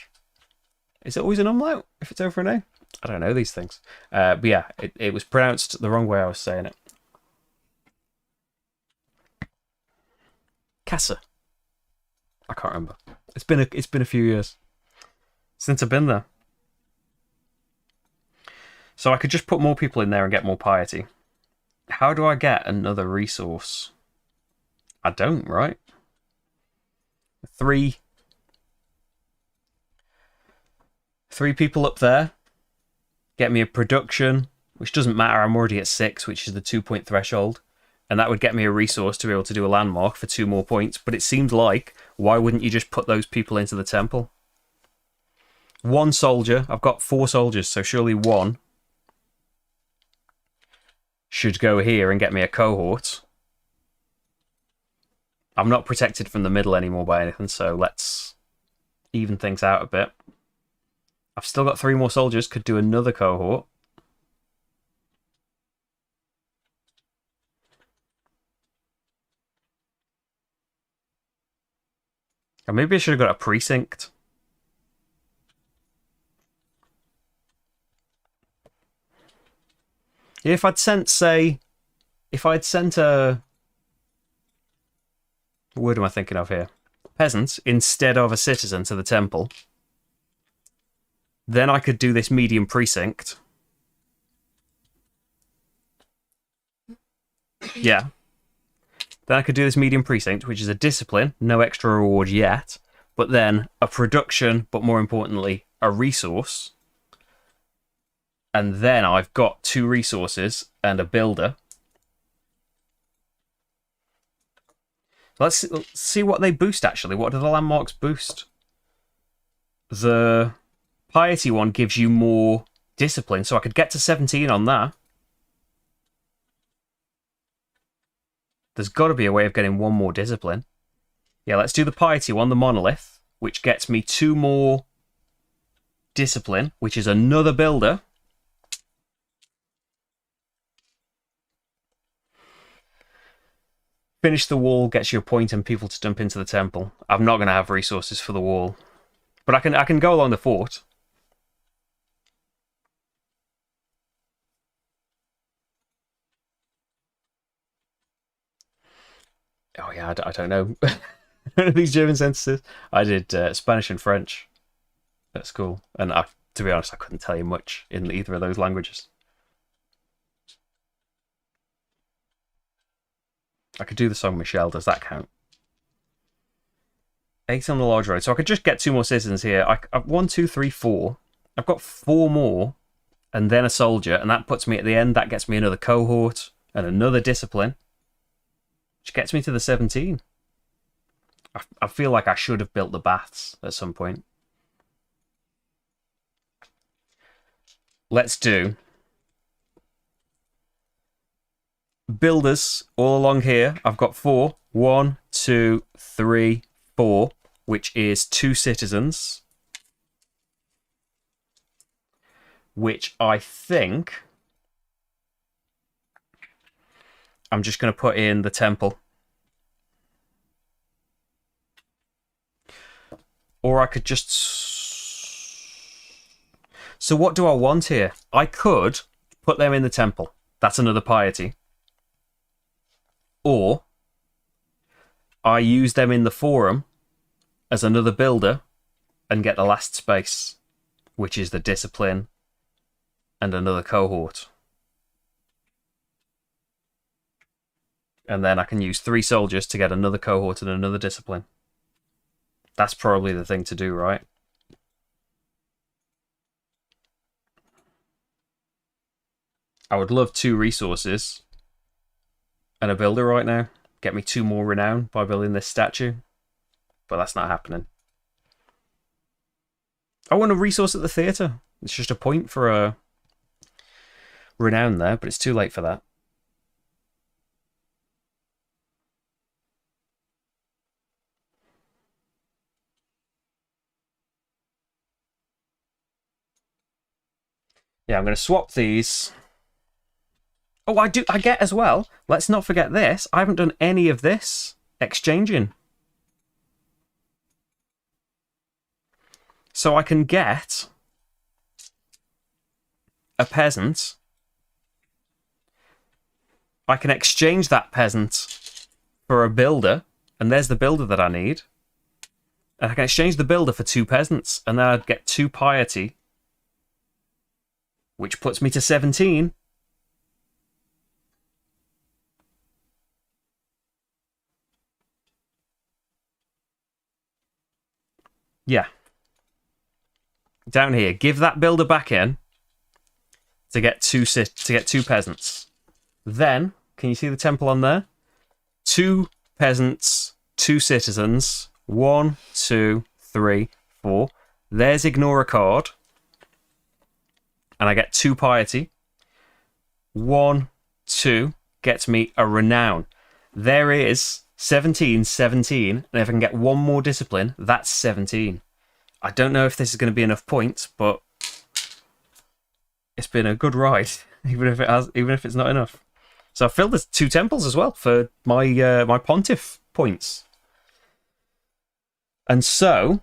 Is it always an umlaut if it's over an A? I don't know these things. But yeah, it was pronounced the wrong way I was saying it. Casa. I can't remember. It's been a few years since I've been there. So I could just put more people in there and get more piety. How do I get another resource? I don't, right? 3 people up there. Get me a production, which doesn't matter. I'm already at 6, which is the 2-point threshold. And that would get me a resource to be able to do a landmark for 2 more points. But it seems like, why wouldn't you just put those people into the temple? 1 soldier. I've got 4 soldiers, so surely 1 should go here and get me a cohort. I'm not protected from the middle anymore by anything, so let's even things out a bit. I've still got 3 more soldiers, could do another cohort. Or maybe I should have got a precinct. If I'd sent, say... If I'd sent a... What word am I thinking of here? Peasant instead of a citizen to the temple. Then I could do this medium precinct. Yeah. Then I could do this medium precinct, which is a discipline, no extra reward yet, but then a production, but more importantly, a resource. And then I've got 2 resources and a builder. Let's see what they boost, actually. What do the landmarks boost? The piety one gives you more discipline, so I could get to 17 on that. There's got to be a way of getting 1 more discipline. Yeah, let's do the piety one, the monolith, which gets me 2 more discipline, which is another builder. Finish the wall, gets you a point and people to dump into the temple. I'm not going to have resources for the wall. But I can go along the fort. Oh yeah, I don't know. I don't know these German sentences. I did Spanish and French at school. And to be honest, I couldn't tell you much in either of those languages. I could do the song Michelle. Does that count? 8 on the large road. So I could just get 2 more citizens here. 1, 2, 3, 4. I've got 4 more and then a soldier. And that puts me at the end. That gets me another cohort and another discipline. Which gets me to the 17. I feel like I should have built the baths at some point. Let's do builders all along here. I've got 4. 1, 2, 3, 4, which is 2 citizens. which I think I'm just going to put in the temple. Or I could just... So what do I want here? I could put them in the temple. That's another piety. Or I use them in the forum as another builder and get the last space, which is the discipline and another cohort. And then I can use 3 soldiers to get another cohort and another discipline. That's probably the thing to do, right? I would love 2 resources and a builder right now. Get me 2 more renown by building this statue. But that's not happening. I want a resource at the theatre. It's just a point for a renown there, but it's too late for that. Yeah, I'm going to swap these. Oh, I get as well. Let's not forget this. I haven't done any of this exchanging. So I can get a peasant. I can exchange that peasant for a builder. And there's the builder that I need. And I can exchange the builder for 2 peasants. And then I'd get 2 piety. Which puts me to 17. Yeah. Down here, give that builder back in to get 2 peasants. Then, can you see the temple on there? 2 peasants, 2 citizens. 1, 2, 3, 4. There's ignore a card. And I get 2 piety. 1, 2 gets me a renown. There is 17, 17. And if I can get 1 more discipline, that's 17. I don't know if this is going to be enough points, but it's been a good ride, even if it's not enough. So I filled the 2 temples as well for my my pontiff points. And so,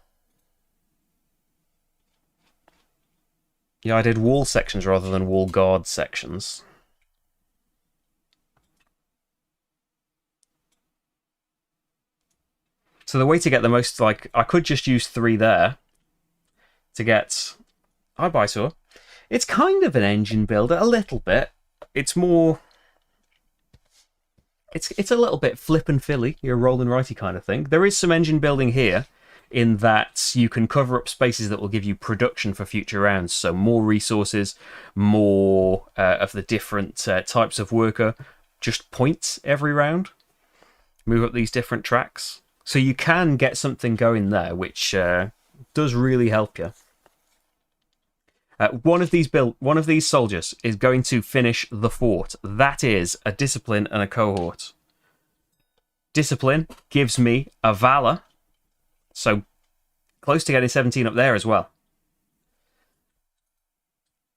yeah, I did wall sections rather than wall guard sections. So the way to get the most, like, I could just use 3 there to get... I buy saw. It's kind of an engine builder, a little bit. It's more... It's a little bit flip and filly, your roll and righty kind of thing. There is some engine building here, in that you can cover up spaces that will give you production for future rounds. So more resources, more of the different types of worker, just points every round. Move up these different tracks. So you can get something going there, which does really help you. One of these soldiers is going to finish the fort. That is a discipline and a cohort. Discipline gives me a valor. So close to getting 17 up there as well.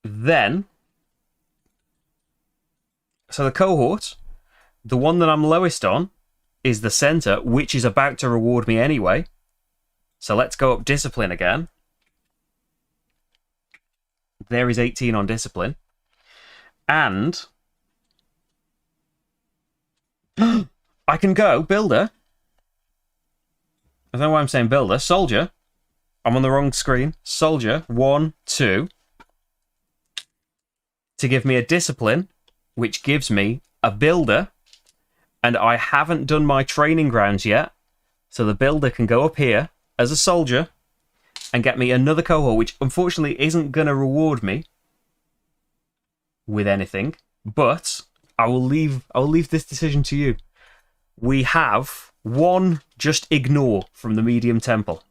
Then, so the cohort, the one that I'm lowest on, is the center, which is about to reward me anyway. So let's go up discipline again. There is 18 on discipline. And I can go builder. I don't know why I'm saying builder. Soldier. I'm on the wrong screen. Soldier. 1, 2. To give me a discipline, which gives me a builder. And I haven't done my training grounds yet. So the builder can go up here as a soldier and get me another cohort, which unfortunately isn't going to reward me with anything. But I will leave this decision to you. We have 1 just ignore from the medium temple.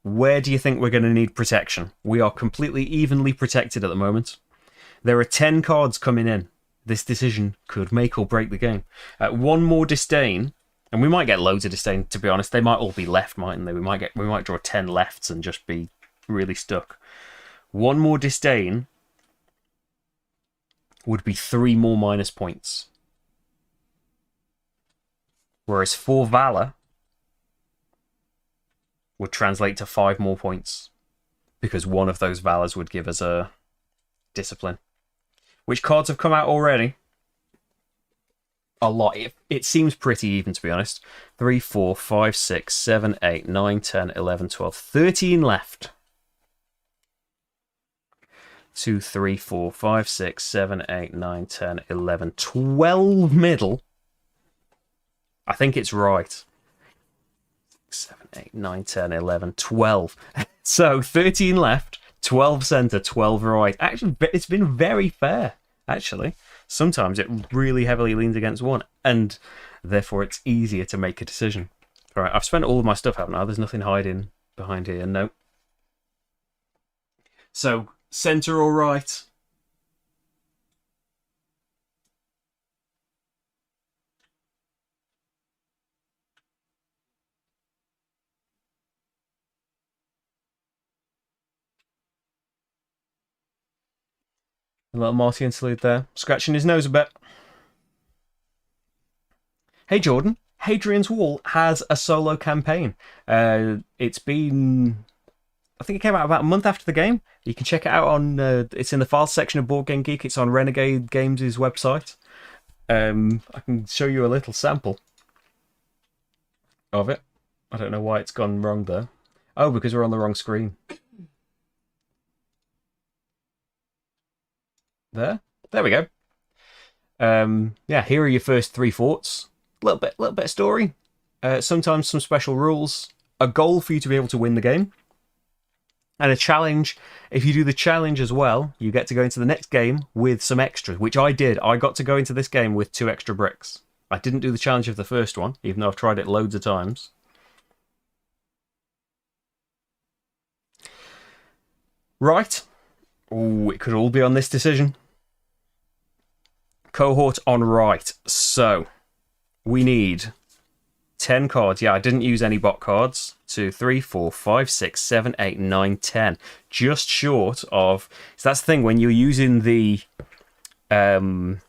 Where do you think we're going to need protection? We are completely evenly protected at the moment. There are 10 cards coming in. This decision could make or break the game. 1 more disdain, and we might get loads of disdain, to be honest. They might all be left, mightn't they? We might draw 10 lefts and just be really stuck. One more disdain would be 3 more minus points. Whereas 4 valor would translate to 5 more points. Because one of those valors would give us a discipline. Which cards have come out already? A lot. It seems pretty even, to be honest. 3, 4, 5, 6, 7, 8, 9, 10, 11, 12, 13 left. 2, 3, 4, 5, 6, 7, 8, 9, 10, 11, 12 middle. I think it's right. 7, 8, 9, 10, 11, 12. So 13 left, 12 centre, 12 right. Actually, it's been very fair, actually. Sometimes it really heavily leans against one, and therefore it's easier to make a decision. All right, I've spent all of my stuff, haven't I? There's nothing hiding behind here, no. So, centre or right? A little Marty interlude there, scratching his nose a bit. Hey Jordan, Hadrian's Wall has a solo campaign. It's been, I think it came out about a month after the game. You can check it out on, it's in the files section of Board Game Geek. It's on Renegade Games' website. I can show you a little sample of it. I don't know why it's gone wrong there. Oh, because we're on the wrong screen. There we go. Yeah, here are your first 3 forts. Little bit of story. Sometimes some special rules. A goal for you to be able to win the game. And a challenge. If you do the challenge as well, you get to go into the next game with some extras, which I did. I got to go into this game with 2 extra bricks. I didn't do the challenge of the first one, even though I've tried it loads of times. Right. Ooh, it could all be on this decision. Cohort on right. So, we need 10 cards. Yeah, I didn't use any bot cards. 2, 3, 4, 5, 6, 7, 8, 9, 10. Just short of... So that's the thing, when you're using the... when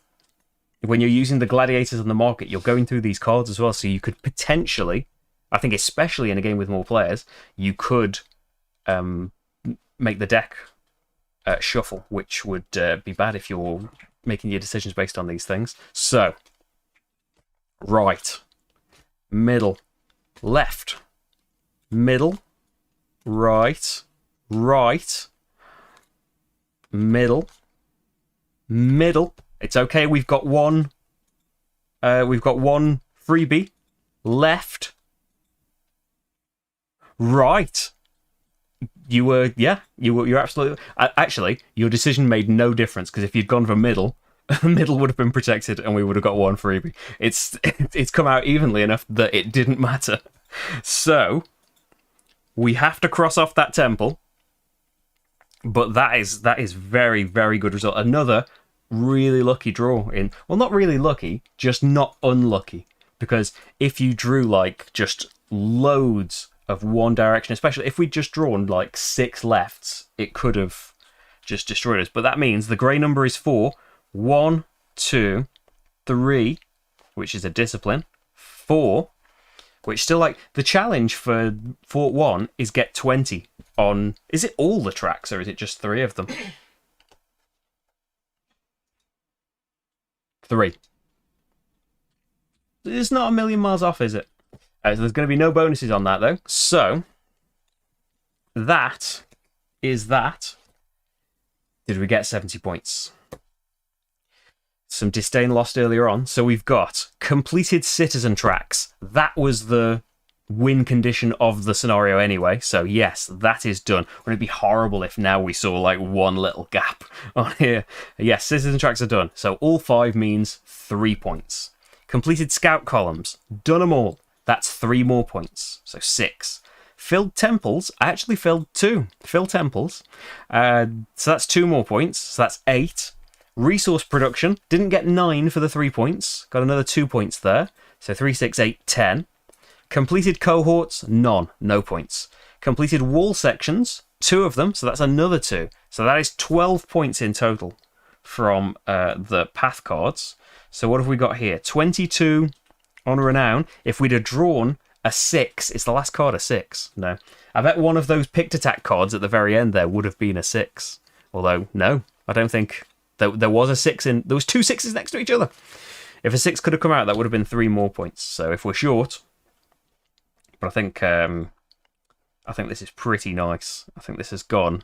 you're using the gladiators on the market, you're going through these cards as well, so you could potentially... I think especially in a game with more players, you could make the deck shuffle, which would be bad if you're making your decisions based on these things. So, right, middle, left, middle, right, right, middle, middle. It's okay. We've got one freebie. Left, right. You're absolutely... Actually, your decision made no difference, because if you'd gone for middle, middle would have been protected and we would have got one freebie. It's come out evenly enough that it didn't matter. So, we have to cross off that temple, but that is very, very good result. Another really lucky draw in... Well, not really lucky, just not unlucky. Because if you drew, like, just loads of one direction, especially if we'd just drawn like 6 lefts, it could have just destroyed us. But that means the grey number is 4. 1, 2, 3, which is a discipline. 4, which still, like, the challenge for Fort 1 is get 20 on... Is it all the tracks or is it just 3 of them? 3. It's not a million miles off, is it? So there's going to be no bonuses on that, though. So, that is that. Did we get 70 points? Some disdain lost earlier on. So we've got completed citizen tracks. That was the win condition of the scenario anyway. So yes, that is done. Wouldn't it be horrible if now we saw like one little gap on here? Yes, citizen tracks are done. So all 5 means 3 points. Completed scout columns. Done them all. That's 3 more points, so 6. Filled temples, I actually filled 2. Filled temples, so that's 2 more points, so that's 8. Resource production, didn't get 9 for the 3 points, got another 2 points there, so 3, 6, 8, 10. Completed cohorts, none, no points. Completed wall sections, 2 of them, so that's another 2. So that is 12 points in total from the path cards. So what have we got here? 22 on Renown. If we'd have drawn a 6, it's the last card a 6. No. I bet one of those picked attack cards at the very end there would have been a 6. Although, no, I don't think there was a 6 in... There was 2 6s next to each other. If a 6 could have come out, that would have been 3 more points. So if we're short... But I think this is pretty nice. I think this has gone...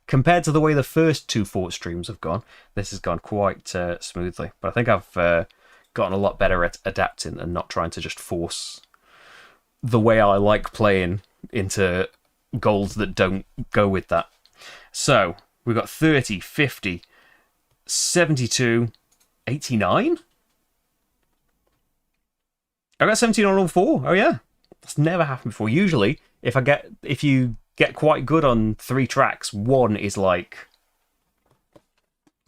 Compared to the way the first 2 fort streams have gone, this has gone quite smoothly. But I think I've gotten a lot better at adapting and not trying to just force the way I like playing into goals that don't go with that. So, we've got 30, 50, 72, 89? I got 17 on all 4. Oh yeah. That's never happened before. Usually, if you get quite good on 3 tracks, 1 is like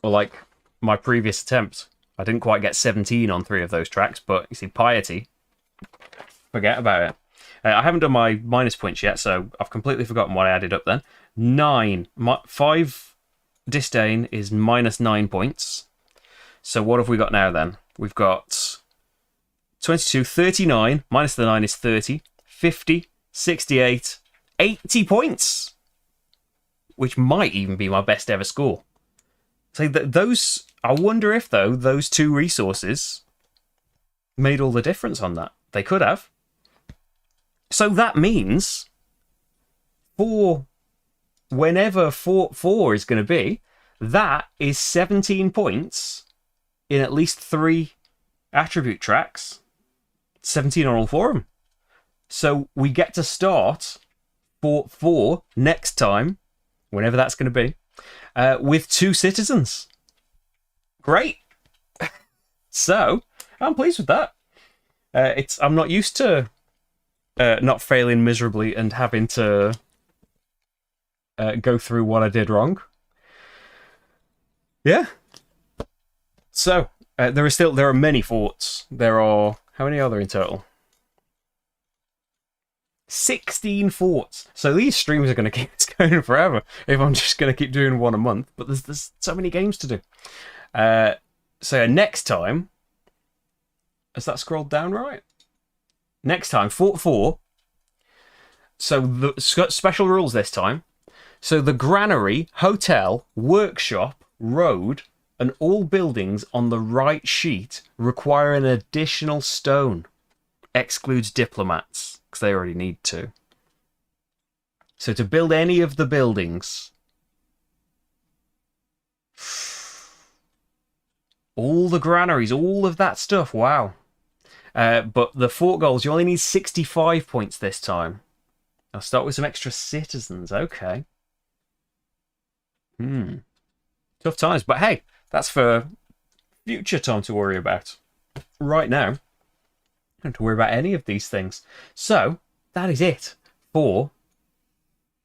my previous attempt. I didn't quite get 17 on 3 of those tracks, but you see, Piety, forget about it. I haven't done my minus points yet, so I've completely forgotten what I added up then. 9. 5 Disdain is minus 9 points. So what have we got now then? We've got 22, 39, minus the 9 is 30, 50, 68, 80 points, which might even be my best ever score. So those, I wonder if though those 2 resources made all the difference on that. They could have. So that means for whenever Fort 4 is going to be, that is 17 points in at least 3 attribute tracks. 17 on all 4 of them. So we get to start Fort 4 next time, whenever that's going to be, with 2 citizens. Great. So I'm pleased with that. I'm not used to not failing miserably and having to go through what I did wrong. Yeah. So there are many forts. How many are there in total? 16 forts. So these streams are going to keep going forever if I'm just going to keep doing 1 a month. But there's so many games to do. So next time, has that scrolled down right? Next time, Fort 4. So the special rules this time. So the granary, hotel, workshop, road, and all buildings on the right sheet require an additional stone. Excludes diplomats, because they already need to. So to build any of the buildings, all the granaries, all of that stuff, wow. But the fort goals, you only need 65 points this time. I'll start with some extra citizens, okay. Tough times, but hey, that's for future time to worry about. Right now, I don't have to worry about any of these things. So, that is it for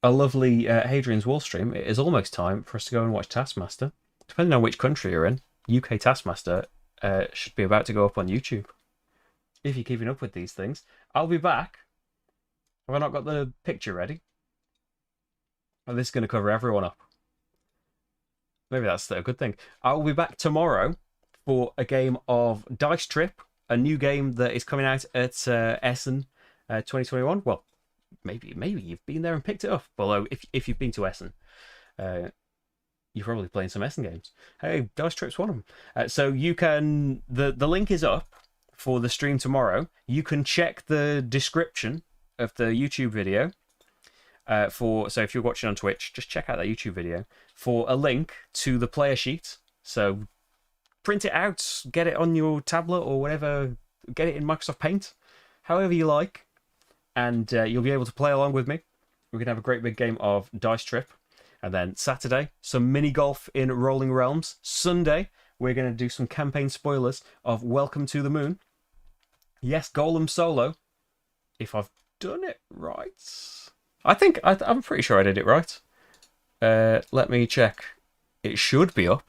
a lovely Hadrian's Wall stream. It is almost time for us to go and watch Taskmaster. Depending on which country you're in, UK Taskmaster should be about to go up on YouTube. If you're keeping up with these things. I'll be back. Have I not got the picture ready? Oh, this is going to cover everyone up. Maybe that's a good thing. I'll be back tomorrow for a game of Dice Trip, a new game that is coming out at Essen 2021. Well, maybe you've been there and picked it up. Although, if you've been to Essen, you're probably playing some Essen games. Hey, Dice Trip's one of them. So you can... The link is up for the stream tomorrow. You can check the description of the YouTube video. So if you're watching on Twitch, just check out that YouTube video for a link to the player sheet. So print it out, get it on your tablet or whatever, get it in Microsoft Paint, however you like, and you'll be able to play along with me. We're going to have a great big game of Dice Trip. And then Saturday, some mini golf in Rolling Realms. Sunday, we're going to do some campaign spoilers of Welcome to the Moon. Yes, Golem solo. If I've done it right. I'm pretty sure I did it right. Let me check. It should be up.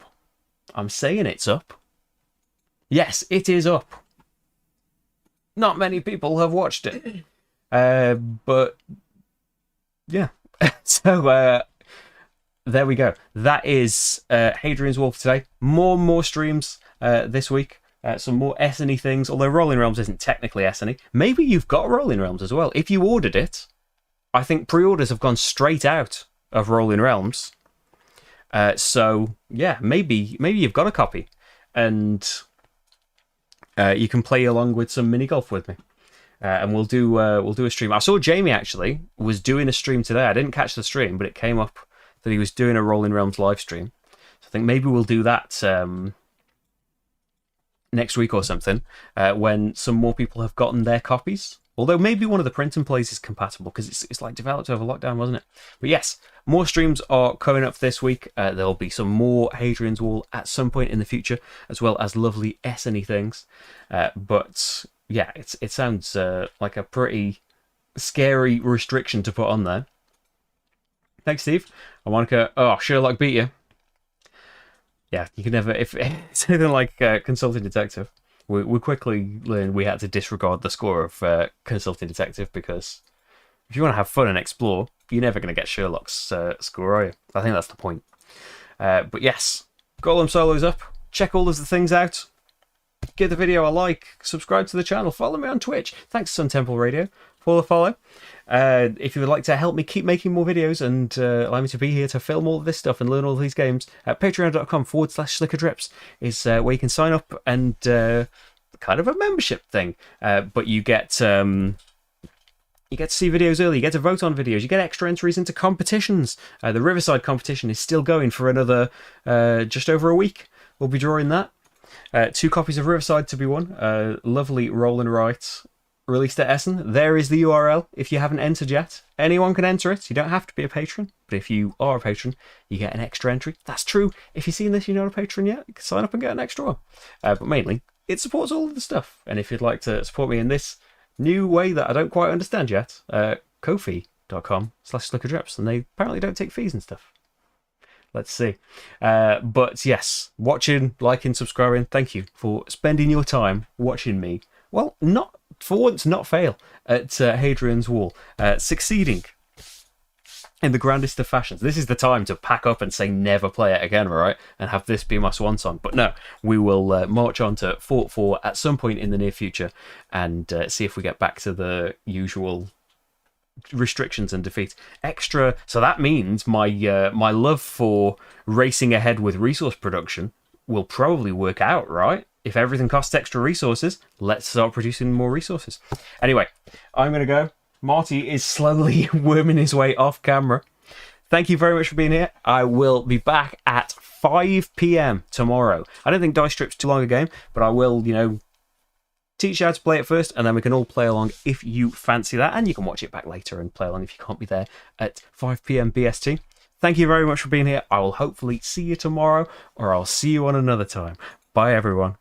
I'm saying it's up. Yes, it is up. Not many people have watched it. But yeah. So there we go. That is Hadrian's Wall for today. More and more streams this week. Some more SNE things, although Rolling Realms isn't technically SNE. Maybe you've got Rolling Realms as well. If you ordered it, I think pre-orders have gone straight out of Rolling Realms. So yeah, maybe you've got a copy, and you can play along with some mini golf with me. And we'll do a stream. I saw Jamie actually was doing a stream today. I didn't catch the stream, but it came up that he was doing a Rolling Realms live stream. So I think maybe we'll do that next week or something, when some more people have gotten their copies. Although maybe one of the print and plays is compatible, because it's like developed over lockdown, wasn't it? But yes, more streams are coming up this week. There'll be some more Hadrian's Wall at some point in the future, as well as lovely SNE things. But yeah, it sounds like a pretty scary restriction to put on there. Thanks, Steve. Monica, Sherlock beat you. Yeah, you can never, if it's anything like Consulting Detective, we quickly learned we had to disregard the score of Consulting Detective, because if you want to have fun and explore, you're never going to get Sherlock's score, are you? I think that's the point. But yes, Golem Solo's up. Check all of the things out. Give the video a like. Subscribe to the channel. Follow me on Twitch. Thanks, Sun Temple Radio, for the follow. If you would like to help me keep making more videos and allow me to be here to film all of this stuff and learn all of these games, patreon.com/slickerdrips is where you can sign up, and kind of a membership thing. But you get to see videos early, you get to vote on videos, you get extra entries into competitions. The Riverside competition is still going for another just over a week. We'll be drawing that. 2 copies of Riverside to be won. Lovely roll and write. Released at Essen. There is the URL if you haven't entered yet. Anyone can enter it. You don't have to be a patron, but if you are a patron, you get an extra entry. That's true. If you've seen this, you're not a patron yet, you can sign up and get an extra one. But mainly, it supports all of the stuff. And if you'd like to support me in this new way that I don't quite understand yet, ko-fi.com/slickerdrips, and they apparently don't take fees and stuff. Let's see. But yes, watching, liking, subscribing, thank you for spending your time watching me. Well, not for once, not fail at Hadrian's Wall, succeeding in the grandest of fashions. This is the time to pack up and say never play it again, right? And have this be my swan song. But no, we will march on to Fort 4 at some point in the near future, and see if we get back to the usual restrictions and defeat. Extra, so that means my my love for racing ahead with resource production will probably work out, right? If everything costs extra resources, let's start producing more resources. Anyway, I'm going to go. Marty is slowly worming his way off camera. Thank you very much for being here. I will be back at 5 p.m. tomorrow. I don't think Dice Strip's too long a game, but I will, teach you how to play it first, and then we can all play along if you fancy that, and you can watch it back later and play along if you can't be there at 5 p.m. BST. Thank you very much for being here. I will hopefully see you tomorrow, or I'll see you on another time. Bye, everyone.